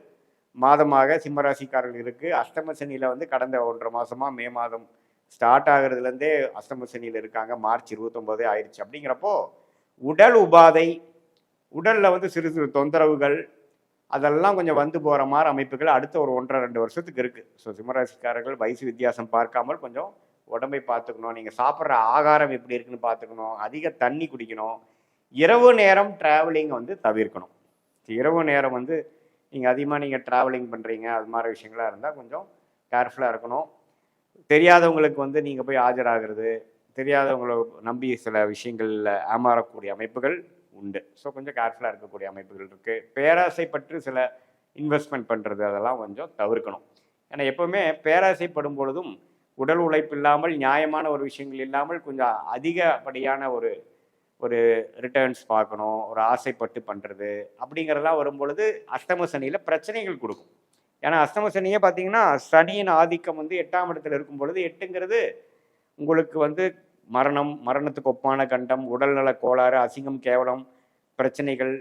மாதமாக சிம்மராசிக்காரர்கள் இருக்குது. அஷ்டம சனியில் வந்து கடந்த 1.5 மாதமாக மே மாதம் ஸ்டார்ட் ஆகுறதுலேருந்தே அஷ்டம சனியில் இருக்காங்க. மார்ச் 29 ஆயிடுச்சு. அப்படிங்கிறப்போ உடல் உபாதை, உடலில் வந்து சிறு சிறு தொந்தரவுகள் அதெல்லாம் கொஞ்சம் வந்து போகிற மாதிரி அமைப்புகள் அடுத்த ஒரு 1.5-2 வருஷத்துக்கு இருக்குது. ஸோ சிம்மராசிக்காரர்கள் வயசு வித்தியாசம் பார்க்காமல் கொஞ்சம் உடம்பை பார்த்துக்கணும். நீங்கள் சாப்பிட்ற ஆகாரம் எப்படி இருக்குன்னு பார்த்துக்கணும். அதிக தண்ணி குடிக்கணும். இரவு நேரம் ட்ராவலிங் வந்து தவிர்க்கணும். இரவு நேரம் வந்து நீங்கள் அதிகமாக ட்ராவலிங் பண்ணுறீங்க, அது மாதிரி விஷயங்களாக இருந்தால் கொஞ்சம் கேர்ஃபுல்லாக இருக்கணும். தெரியாதவங்களுக்கு வந்து நீங்கள் போய் ஆஜராகிறது, தெரியாதவங்களை நம்பி சில விஷயங்களில் ஏமாறக்கூடிய அமைப்புகள் உண்டு. ஸோ கொஞ்சம் கேர்ஃபுல்லாக இருக்கக்கூடிய அமைப்புகள் இருக்குது. பேராசைப்பட்டு சில இன்வெஸ்ட்மெண்ட் பண்ணுறது அதெல்லாம் கொஞ்சம் தவிர்க்கணும். ஏன்னா எப்போவுமே பேராசைப்படும் பொழுதும் உடல் உழைப்பு இல்லாமல், நியாயமான ஒரு விஷயங்கள் இல்லாமல் கொஞ்சம் அதிகப்படியான ஒரு ரிட்டர்ன்ஸ் பார்க்கணும், ஒரு ஆசைப்பட்டு பண்ணுறது அப்படிங்கிறதெல்லாம் வரும்பொழுது அஷ்டம சனியில் பிரச்சனைகள் கொடுக்கும். ஏன்னா அஷ்டம சனியே பார்த்தீங்கன்னா சனியின் ஆதிக்கம் வந்து 8ஆம் இடத்துல இருக்கும் பொழுது 8ங்கிறது உங்களுக்கு வந்து மரணத்துக்கு ஒப்பான கண்டம், உடல்நல கோளாறு, அசிங்கம், கேவலம், பிரச்சனைகள்,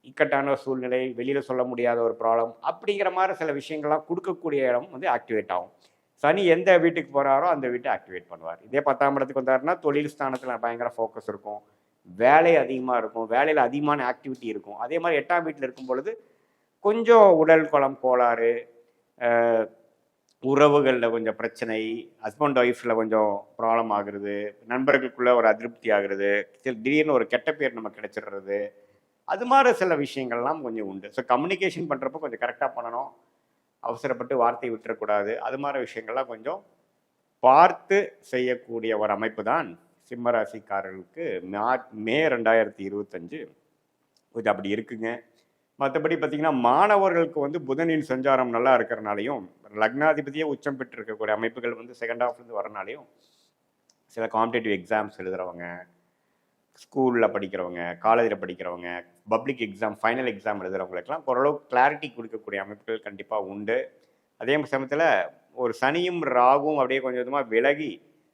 இக்கட்டான சூழ்நிலை, வெளியில் சொல்ல முடியாத ஒரு ப்ராப்ளம் அப்படிங்கிற மாதிரி சில விஷயங்கள்லாம் கொடுக்கக்கூடிய இடம் வந்து ஆக்டிவேட் ஆகும். சனி எந்த வீட்டுக்கு போகிறாரோ அந்த வீட்டை ஆக்டிவேட் பண்ணுவார். இதே 10ஆம் இடத்துக்கு வந்தாருன்னா தொழில் ஸ்தானத்தில் பயங்கர ஃபோக்கஸ் இருக்கும், வேலை அதிகமாக இருக்கும், வேலையில் அதிகமான ஆக்டிவிட்டி இருக்கும். அதே மாதிரி 8ஆம் வீட்டில் இருக்கும் பொழுது கொஞ்சம் உடல் குலம் கோளாறு, உறவுகளில் கொஞ்சம் பிரச்சனை, ஹஸ்பண்ட் ஒய்ஃபில் கொஞ்சம் ப்ராப்ளம் ஆகுறது, நண்பர்களுக்குள்ளே ஒரு அதிருப்தி ஆகுறது, திடீர்னு ஒரு கெட்ட பேர் நமக்கு கிடைச்சிடுறது, அது மாதிரி சில விஷயங்கள்லாம் கொஞ்சம் உண்டு. ஸோ கம்யூனிகேஷன் பண்ணுறப்போ கொஞ்சம் கரெக்டாக பண்ணணும், அவசரப்பட்டு வார்த்தை விட்டுறக்கூடாது. அது மாதிரி விஷயங்கள்லாம் கொஞ்சம் பார்த்து செய்யக்கூடிய ஒரு அமைப்பு தான் சிம்மராசிக்காரர்களுக்கு மே 2025 கொஞ்சம் அப்படி இருக்குங்க. மற்றபடி பார்த்திங்கன்னா மாணவர்களுக்கு வந்து புதனின் சஞ்சாரம் நல்லா இருக்கிறனாலையும், லக்னாதிபதியே உச்சம் பெற்று இருக்கக்கூடிய அமைப்புகள் வந்து செகண்ட் ஹாஃப்லேருந்து வரனாலையும் சில காம்படேட்டிவ் எக்ஸாம்ஸ் எழுதுகிறவங்க, ஸ்கூலில் படிக்கிறவங்க, காலேஜில் படிக்கிறவங்க, பப்ளிக் எக்ஸாம், ஃபைனல் எக்ஸாம் எழுதுகிறவங்களுக்கெல்லாம் ஓரளவுக்கு கிளாரிட்டி கொடுக்கக்கூடிய அமைப்புகள் கண்டிப்பாக உண்டு. அதே சமயத்தில் ஒரு சனியும் ராகுவும் அப்படியே கொஞ்சம் கொஞ்சமாக விலகி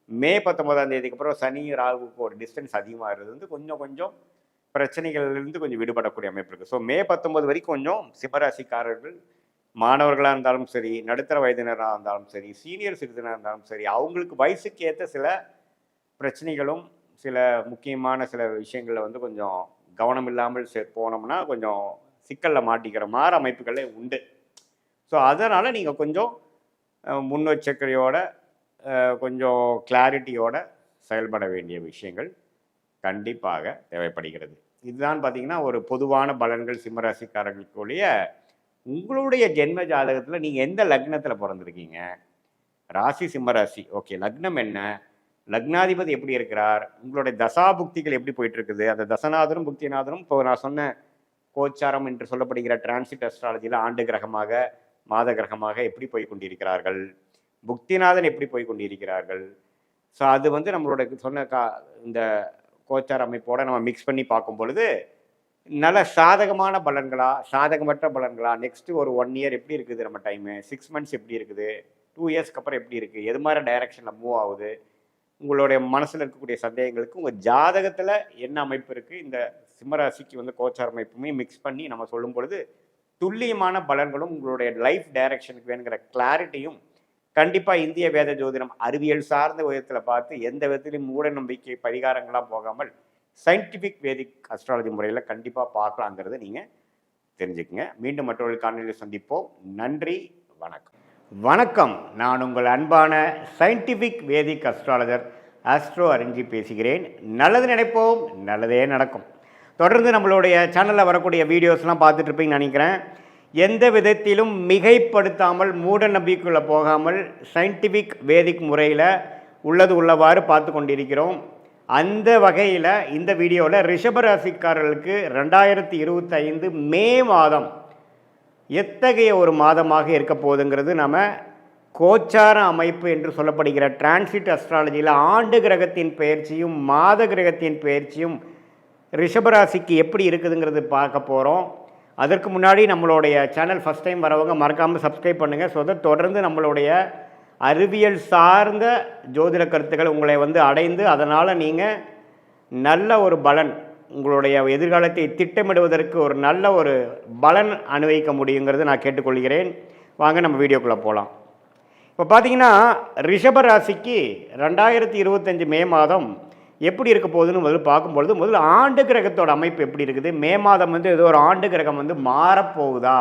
மே 19ஆம் தேதிக்கு அப்புறம் சனியும் ராகுக்கு ஒரு டிஸ்டன்ஸ் அதிகமாக இருந்தது வந்து கொஞ்சம் பிரச்சனைகள்லேருந்து கொஞ்சம் விடுபடக்கூடிய அமைப்பு இருக்குது. ஸோ மே 19 வரைக்கும் கொஞ்சம் சிம்மராசிக்காரர்கள் மாணவர்களாக இருந்தாலும் சரி, நடுத்தர வயதினராக இருந்தாலும் சரி, சீனியர் சிட்டிசனாக இருந்தாலும் சரி, அவங்களுக்கு வயசுக்கு ஏற்ற சில பிரச்சனைகளும் சில முக்கியமான சில விஷயங்களில் வந்து கொஞ்சம் கவனம் இல்லாமல் போனோம்னா கொஞ்சம் சிக்கலில் மாட்டிக்கிற மாதிரி அமைப்புகளே உண்டு. ஸோ அதனால் நீங்கள் கொஞ்சம் முன்னெச்சரிக்கையோட கொஞ்சம் கிளாரிட்டியோட செயல்பட வேண்டிய விஷயங்கள் கண்டிப்பாக தேவைப்படுகிறது. இதுதான் பார்த்திங்கன்னா ஒரு பொதுவான பலன்கள் சிம்மராசிக்காரர்களுக்குரிய. உங்களுடைய ஜென்ம ஜாதகத்தில் நீங்கள் எந்த லக்னத்தில் பிறந்திருக்கீங்க, ராசி சிம்மராசி, ஓகே, லக்னம் என்ன, லக்னாதிபதி எப்படி இருக்கிறார், உங்களுடைய தசாபுக்திகள் எப்படி போயிட்டு இருக்குது, அந்த தசநாதனும் புக்திநாதனும் இப்போ நான் சொன்ன கோச்சாரம் என்று சொல்லப்படுகிற டிரான்சிட் அஸ்ட்ராலஜியில் ஆண்டு கிரகமாக மாத கிரகமாக எப்படி போய் கொண்டிருக்கிறார்கள், புக்திநாதன் எப்படி போய் கொண்டிருக்கிறார்கள். ஸோ அது வந்து நம்மளோட சொன்ன இந்த கோச்சார அமைப்போடு நம்ம மிக்ஸ் பண்ணி பார்க்கும் பொழுது நல்ல சாதகமான பலன்களா, சாதகமற்ற பலன்களா, நெக்ஸ்ட்டு ஒரு 1 இயர் எப்படி இருக்குது நம்ம டைமு, 6 மந்த்ஸ் எப்படி இருக்குது, 2 இயர்ஸ்க்கு அப்புறம் எப்படி இருக்குது, எது மாதிரி டைரக்ஷனில் மூவ் ஆகுது, உங்களுடைய மனசில் இருக்கக்கூடிய சந்தேகங்களுக்கு உங்கள் ஜாதகத்தில் என்ன அமைப்பு இருக்குது, இந்த சிம்மராசிக்கு வந்து கோச்சார அமைப்புமே மிக்ஸ் பண்ணி நம்ம சொல்லும் பொழுது துல்லியமான பலன்களும் உங்களுடைய லைஃப் டைரக்ஷனுக்கு வேணுங்கிற கிளாரிட்டியும் கண்டிப்பாக இந்திய வேத ஜோதிடம் அறிவியல் சார்ந்த விதத்தில் பார்த்து எந்த விதத்திலையும் மூட நம்பிக்கை பரிகாரங்களாக போகாமல் சயின்டிஃபிக் வேதிக் அஸ்ட்ராலஜி முறையில் கண்டிப்பாக பார்க்கலாங்கிறத நீங்கள் தெரிஞ்சுக்குங்க. மீண்டும் மற்றொரு காணொலியில் சந்திப்போம். நன்றி, வணக்கம். வணக்கம், நான் உங்கள் அன்பான சயின்டிஃபிக் வேதிக் அஸ்ட்ராலஜர் ஆஸ்ட்ரோ அரிஞ்சி பேசுகிறேன். நல்லது நினைப்போம், நல்லதே நடக்கும். தொடர்ந்து நம்மளுடைய சேனலில் வரக்கூடிய வீடியோஸ்லாம் பார்த்துட்டு இருப்பீங்கன்னு நினைக்கிறேன். எந்த விதத்திலும் மிகைப்படுத்தாமல் மூட நம்பிக்கைக்குள்ளே போகாமல் சயின்டிஃபிக் வேதிக் முறையில் உள்ளது உள்ளவாறு பார்த்து கொண்டிருக்கிறோம். அந்த வகையில் இந்த வீடியோவில் ரிஷபராசிக்காரர்களுக்கு 2025 மே மாதம் எத்தகைய ஒரு மாதமாக இருக்க போகுதுங்கிறது நம்ம கோச்சார அமைப்பு என்று சொல்லப்படுகிற டிரான்சிட் அஸ்ட்ராலஜியில் ஆண்டு கிரகத்தின் பெயர்ச்சியும் மாத கிரகத்தின் பெயர்ச்சியும் ரிஷபராசிக்கு எப்படி இருக்குதுங்கிறது பார்க்க போகிறோம். அதற்கு முன்னாடி நம்மளுடைய சேனல் ஃபஸ்ட் டைம் வரவங்க மறக்காமல் சப்ஸ்கிரைப் பண்ணுங்கள். ஸோ தொடர்ந்து நம்மளுடைய அறிவியல் சார்ந்த ஜோதிட கருத்துக்கள் உங்களை வந்து அடைந்து அதனால் நீங்கள் நல்ல ஒரு பலன் உங்களுடைய எதிர்காலத்தை திட்டமிடுவதற்கு ஒரு நல்ல ஒரு பலன் அனுபவிக்க முடியுங்கிறது நான் கேட்டுக்கொள்கிறேன். வாங்க நம்ம வீடியோக்குள்ளே போகலாம். இப்போ பார்த்தீங்கன்னா ரிஷப ராசிக்கு 2025 மே மாதம் எப்படி இருக்க போகுதுன்னு முதல்ல ஆண்டு கிரகத்தோட அமைப்பு எப்படி இருக்குது, மே மாதம் வந்து ஏதோ ஒரு ஆண்டு கிரகம் வந்து மாறப்போகுதா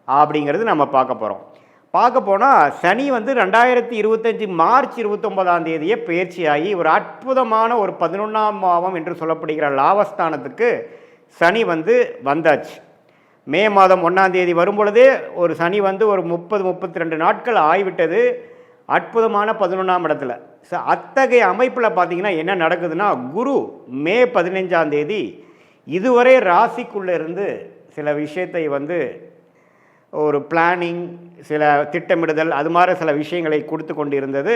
அப்படிங்கிறது நம்ம பார்க்க போனால் சனி வந்து 2025 மார்ச் 29ஆம் தேதியே பயிற்சியாகி ஒரு அற்புதமான ஒரு 11ஆம் பாவம் என்று சொல்லப்படுகிற லாபஸ்தானத்துக்கு சனி வந்து வந்தாச்சு. மே மாதம் 1ஆம் தேதி வரும்பொழுதே ஒரு சனி வந்து ஒரு 32 நாட்கள் ஆகிவிட்டது. அற்புதமான 11ஆம் இடத்துல. அத்தகைய அமைப்பில் பார்த்தீங்கன்னா என்ன நடக்குதுன்னா, குரு மே 15ஆம் தேதி இதுவரை ராசிக்குள்ளே இருந்து சில விஷயத்தை வந்து ஒரு பிளானிங், சில திட்டமிடுதல், அது மாதிரி சில விஷயங்களை கொடுத்து கொண்டு இருந்தது.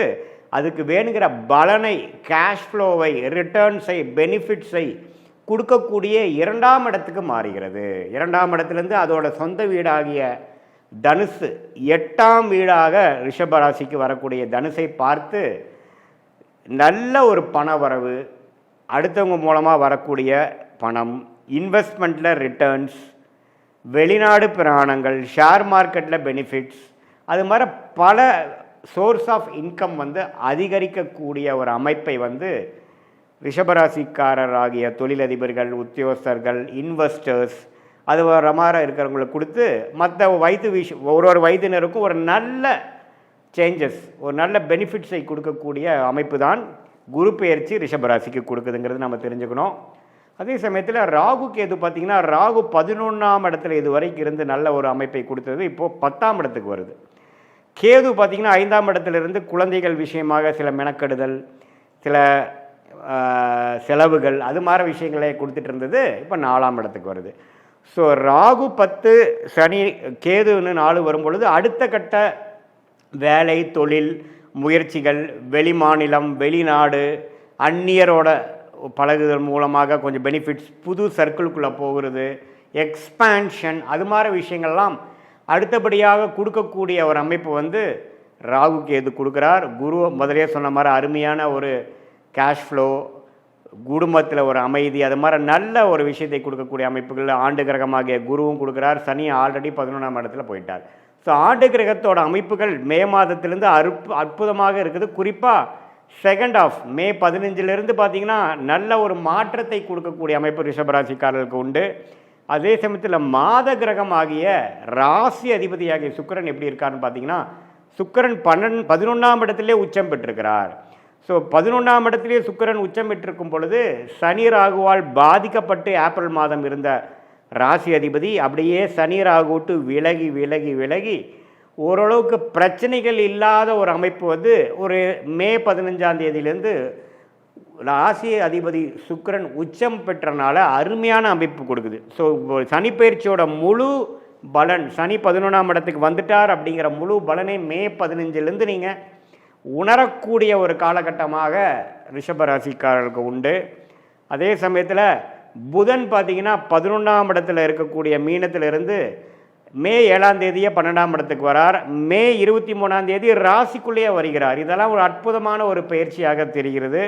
அதுக்கு வேணுங்கிற பலனை, கேஷ் ஃப்ளோவை, ரிட்டர்ன்ஸை, பெனிஃபிட்ஸை கொடுக்கக்கூடிய 2ஆம் இடத்துக்கு மாறுகிறது. 2ஆம் இடத்துலேருந்து அதோட சொந்த வீடாகிய தனுசு 8ஆம் வீடாக ரிஷபராசிக்கு வரக்கூடிய தனுசை பார்த்து நல்ல ஒரு பண வரவு, அடுத்தவங்க மூலமாக வரக்கூடிய பணம், இன்வெஸ்ட்மெண்ட்டில் ரிட்டர்ன்ஸ், வெளிநாடு பிராணங்கள், ஷேர் மார்க்கெட்டில் பெனிஃபிட்ஸ், அது மாதிரி பல சோர்ஸ் ஆஃப் இன்கம் வந்து அதிகரிக்கக்கூடிய ஒரு அமைப்பை வந்து ரிஷபராசிக்காரராகிய தொழிலதிபர்கள், உத்தியோகஸ்தர்கள், இன்வெஸ்டர்ஸ், அது வர மாதிரி இருக்கிறவங்களுக்கு கொடுத்து மற்ற ஒரு வயதினருக்கும் ஒரு நல்ல சேஞ்சஸ், ஒரு நல்ல பெனிஃபிட்ஸை கொடுக்கக்கூடிய அமைப்பு தான் குரு பெயர்ச்சி ரிஷபராசிக்கு கொடுக்குதுங்கிறது நம்ம தெரிஞ்சுக்கணும். அதே சமயத்தில் ராகு கேது பார்த்திங்கன்னா, ராகு 11ஆம் இடத்துல இது வரைக்கும் இருந்து நல்ல ஒரு அமைப்பை கொடுத்தது, இப்போது 10ஆம் இடத்துக்கு வருது. கேது பார்த்திங்கன்னா 5ஆம் இடத்துலேருந்து குழந்தைகள் விஷயமாக சில மெனக்கெடுதல், சில செலவுகள், அது மாதிரி விஷயங்களே கொடுத்துட்டு இருந்தது, இப்போ 4ஆம் இடத்துக்கு வருது. ஸோ ராகு 10, சனி கேதுன்னு 4 வரும்பொழுது அடுத்த கட்ட வேலை, தொழில் முயற்சிகள், வெளிமாநிலம், வெளிநாடு, அந்நியரோட பழகுதல் மூலமாக கொஞ்சம் பெனிஃபிட்ஸ், புது சர்க்கிளுக்குள்ளே போகிறது, எக்ஸ்பேன்ஷன், அது மாதிரி விஷயங்கள்லாம் அடுத்தபடியாக கொடுக்கக்கூடிய ஒரு அமைப்பு வந்து ராகு கேது கொடுக்குறார். குரு முதலே சொன்ன மாதிரி அருமையான ஒரு கேஷ் ஃப்ளோ, குடும்பத்தில் ஒரு அமைதி, அது மாதிரி நல்ல ஒரு விஷயத்தை கொடுக்கக்கூடிய அமைப்புகள் ஆண்டு கிரகமாகிய குருவும் கொடுக்குறார். சனி ஆல்ரெடி 11ஆம் இடத்துல போயிட்டார். ஸோ ஆண்டு கிரகத்தோட அமைப்புகள் மே மாதத்திலேருந்து அற்புதமாக இருக்குது. குறிப்பாக செகண்ட் ஆஃப் மே 15லேருந்து பார்த்திங்கன்னா நல்ல ஒரு மாற்றத்தை கொடுக்கக்கூடிய அமைப்பு ரிஷபராசிக்காரர்களுக்கு உண்டு. அதே சமயத்தில் மாத கிரகம் ஆகிய ராசி அதிபதியாகிய சுக்கிரன் எப்படி இருக்காருன்னு பார்த்தீங்கன்னா, சுக்கிரன் 11ஆம் இடத்திலே உச்சம் பெற்றிருக்கிறார். ஸோ 11ஆம் இடத்திலே சுக்கிரன் உச்சம் பெற்றிருக்கும் பொழுது சனி ராகுவால் பாதிக்கப்பட்டு ஏப்ரல் மாதம் இருந்த ராசி அதிபதி அப்படியே சனி ராகு விட்டு விலகி விலகி விலகி ஓரளவுக்கு பிரச்சனைகள் இல்லாத ஒரு அமைப்பு வந்து ஒரு மே 15ஆம் தேதியிலேருந்து ராசி அதிபதி சுக்கிரன் உச்சம் பெற்றனால அருமையான அமைப்பு கொடுக்குது. ஸோ சனி பயிற்சியோட முழு பலன், சனி 11ஆம் இடத்துக்கு வந்துட்டார் அப்படிங்கிற முழு பலனை மே 15லேருந்து நீங்கள் உணரக்கூடிய ஒரு காலகட்டமாக ரிஷபராசிக்காரர்களுக்கு உண்டு. அதே சமயத்தில் புதன் பார்த்திங்கன்னா 11ஆம் இடத்துல இருக்கக்கூடிய மீனத்திலிருந்து மே 7ஆம் தேதியே 12ஆம் இடத்துக்கு வரார். மே 23ஆம் தேதி ராசிக்குள்ளேயே வருகிறார். இதெல்லாம் ஒரு அற்புதமான ஒரு பயிற்சியாக தெரிகிறது.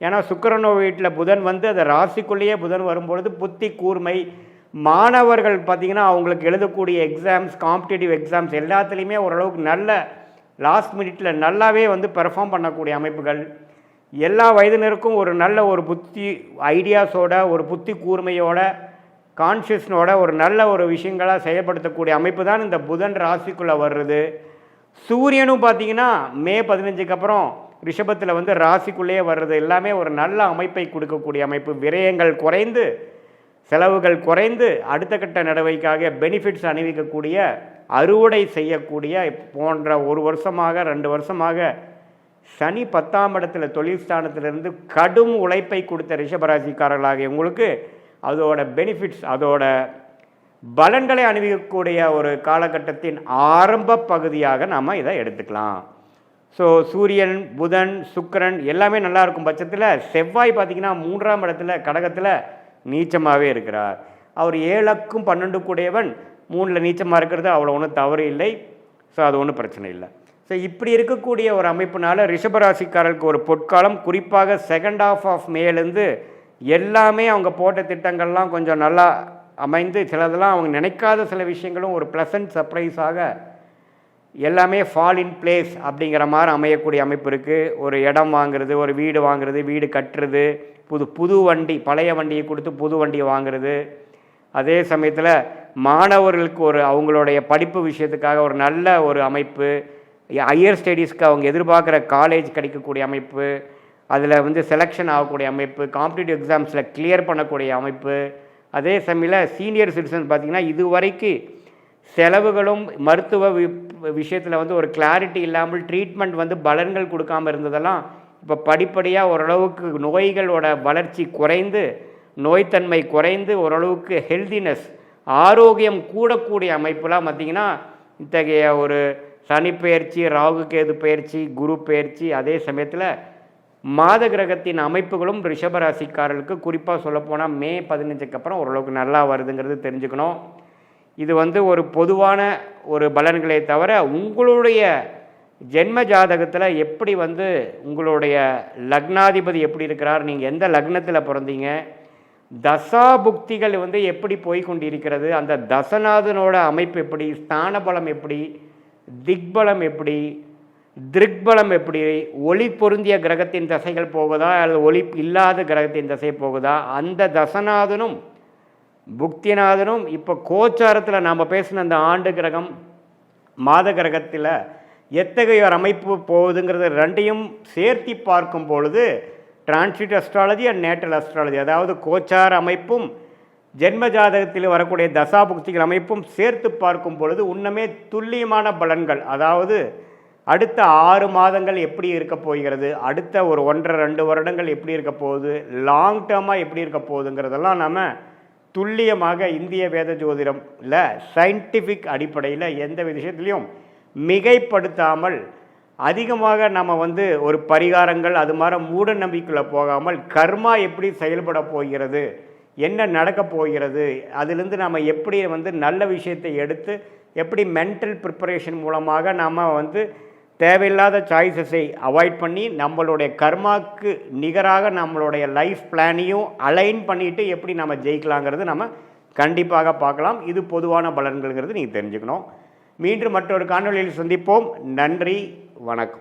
ஏன்னா சுக்கிரனோ வீட்டில் புதன் வந்து அந்த ராசிக்குள்ளேயே புதன் வரும்பொழுது புத்தி கூர்மை, மாணவர்கள் பார்த்திங்கன்னா அவங்களுக்கு எழுதக்கூடிய எக்ஸாம்ஸ், காம்படிட்டிவ் எக்ஸாம்ஸ் எல்லாத்துலேயுமே ஓரளவுக்கு நல்ல லாஸ்ட் மினிட்டில் நல்லாவே வந்து பெர்ஃபார்ம் பண்ணக்கூடிய அமைப்புகள், எல்லா வயதினருக்கும் ஒரு நல்ல ஒரு புத்தி ஐடியாஸோட, ஒரு புத்தி கூர்மையோட, கான்ஷியஸ்னோட ஒரு நல்ல ஒரு விஷயங்களாக செயல்படுத்தக்கூடிய அமைப்பு தான் இந்த புதன் ராசிக்குள்ளே வர்றது. சூரியனும் பார்த்திங்கன்னா மே 15க்கு அப்புறம் ரிஷபத்தில் வந்து ராசிக்குள்ளேயே வர்றது எல்லாமே ஒரு நல்ல அமைப்பை கொடுக்கக்கூடிய அமைப்பு. விரயங்கள் குறைந்து, செலவுகள் குறைந்து, அடுத்த கட்ட நடவடிக்கைக்காக பெனிஃபிட்ஸ் அணிவிக்கக்கூடிய, அறுவடை செய்யக்கூடிய போன்ற 1 வருஷமாக 2 வருஷமாக சனி 10ஆம் இடத்துல தொழில் ஸ்தானத்திலிருந்து கடும் உழைப்பை கொடுத்த ரிஷபராசிக்காரர்களாகிய உங்களுக்கு அதோட பெனிஃபிட்ஸ், அதோட பலன்களை அணிவிக்கக்கூடிய ஒரு காலகட்டத்தின் ஆரம்ப பகுதியாக நாம் இதை எடுத்துக்கலாம். ஸோ சூரியன், புதன், சுக்கிரன் எல்லாமே நல்லா இருக்கும் பட்சத்தில் செவ்வாய் பார்த்திங்கன்னா 3ஆம் இடத்துல கடகத்தில் நீச்சமாகவே இருக்கிறார். அவர் 7க்கும் 12 கூடையவன் 3ல் நீச்சமாக இருக்கிறது அவ்வளோ ஒன்றும் தவறு இல்லை. ஸோ அது ஒன்றும் பிரச்சனை இல்லை. ஸோ இப்படி இருக்கக்கூடிய ஒரு அமைப்புனால ரிஷபராசிக்காரருக்கு ஒரு பொற்காலம், குறிப்பாக செகண்ட் ஹாஃப் ஆஃப் மேலேருந்து எல்லாமே அவங்க போட்ட திட்டங்கள்லாம் கொஞ்சம் நல்லா அமைந்து, சிலதெல்லாம் அவங்க நினைக்காத சில விஷயங்களும் ஒரு ப்ளசன்ட் சர்ப்ரைஸாக எல்லாமே ஃபால் இன் பிளேஸ் அப்படிங்கிற மாதிரி அமையக்கூடிய அமைப்பு இருக்குது. ஒரு இடம் வாங்குறது, ஒரு வீடு வாங்குறது, வீடு கட்டுறது, புது வண்டி, பழைய வண்டியை கொடுத்து புது வண்டியை வாங்குறது. அதே சமயத்தில் மாணவர்களுக்கு அவங்களுடைய படிப்பு விஷயத்துக்காக ஒரு நல்ல ஒரு அமைப்பு, ஹையர் ஸ்டடீஸ்க்கு அவங்க எதிர்பார்க்குற காலேஜ் கிடைக்கக்கூடிய அமைப்பு, அதில் செலெக்ஷன் ஆகக்கூடிய அமைப்பு, காம்படிட்டிவ் எக்ஸாம்ஸில் கிளியர் பண்ணக்கூடிய அமைப்பு. அதே சமயத்தில் சீனியர் சிட்டிசன் பார்த்திங்கன்னா இதுவரைக்கும் செலவுகளும் மருத்துவ விஷயத்தில் ஒரு கிளாரிட்டி இல்லாமல் ட்ரீட்மெண்ட் பலன்கள் கொடுக்காமல் இருந்ததெல்லாம் இப்போ படிப்படியாக ஓரளவுக்கு நோய்களோட வளர்ச்சி குறைந்து, நோய்த்தன்மை குறைந்து, ஓரளவுக்கு ஹெல்தினஸ், ஆரோக்கியம் கூடக்கூடிய அமைப்புலாம் பார்த்திங்கன்னா இத்தகைய ஒரு சனி பெயர்ச்சி, ராகு கேது பெயர்ச்சி, குரு பெயர்ச்சி, அதே சமயத்தில் மாத கிரகத்தின் அமைப்புகளும் ரிஷபராசிக்காரர்களுக்கு குறிப்பாக சொல்லப்போனால் மே 15க்கு அப்புறம் ஓரளவுக்கு நல்லா வருதுங்கிறது தெரிஞ்சுக்கணும். இது ஒரு பொதுவான ஒரு பலன்களை தவிர உங்களுடைய ஜென்ம ஜாதகத்தில் எப்படி உங்களுடைய லக்னாதிபதி எப்படி இருக்கிறார், நீங்கள் எந்த லக்னத்தில் பிறந்தீங்க, தசா புக்திகள் எப்படி போய்கொண்டிருக்கிறது, அந்த தசநாதனோட அமைப்பு எப்படி, ஸ்தான பலம் எப்படி, திக்பலம் எப்படி, திருக்பலம் எப்படி, ஒளி பொருந்திய கிரகத்தின் தசைகள் போகுதா அல்லது ஒளி இல்லாத கிரகத்தின் தசை போகுதா, அந்த தசநாதனும் புக்திநாதனும் இப்போ கோச்சாரத்தில் நாம் பேசின அந்த ஆண்டு கிரகம் மாத கிரகத்தில் எத்தகைய ஒரு அமைப்பு போகுதுங்கிறது ரெண்டையும் சேர்த்தி பார்க்கும் பொழுது transit astrology and natal astrology, அதாவது கோச்சார அமைப்பும் ஜென்ம ஜாதகத்தில் வரக்கூடிய தசாபுக்திகள் அமைப்பும் சேர்த்து பார்க்கும் பொழுது உண்மையே துல்லியமான பலன்கள், அதாவது அடுத்த 6 மாதங்கள் எப்படி இருக்க போகிறது, அடுத்த ஒரு 1.5-2 வருடங்கள் எப்படி இருக்க போகுது, லாங் டேர்மாக எப்படி இருக்க போகுதுங்கிறதெல்லாம் நம்ம துல்லியமாக இந்திய வேத ஜோதிடம்ல சயின்டிஃபிக் அடிப்படையில் எந்த விஷயத்துலையும் மிகைப்படுத்தாமல் அதிகமாக நம்ம ஒரு பரிகாரங்கள் அது மாதிரி மூட நம்பிக்கைக்குள்ளே போகாமல் கர்மா எப்படி செயல்பட போகிறது, என்ன நடக்கப் போகிறது, அதிலிருந்து நாம் எப்படி நல்ல விஷயத்தை எடுத்து எப்படி மென்டல் ப்ரிப்பரேஷன் மூலமாக நாம் தேவையில்லாத சாய்ஸஸை அவாய்ட் பண்ணி நம்மளுடைய கர்மாவுக்கு நிகராக நம்மளுடைய லைஃப் பிளானையும் அலைன் பண்ணிவிட்டு எப்படி நம்ம ஜெயிக்கலாங்கிறது நம்ம கண்டிப்பாக பார்க்கலாம். இது பொதுவான பலன்கள்ங்கிறது நீங்கள் தெரிஞ்சுக்கணும். மீண்டும் மற்றொரு காணொலியில் சந்திப்போம். நன்றி, வணக்கம்.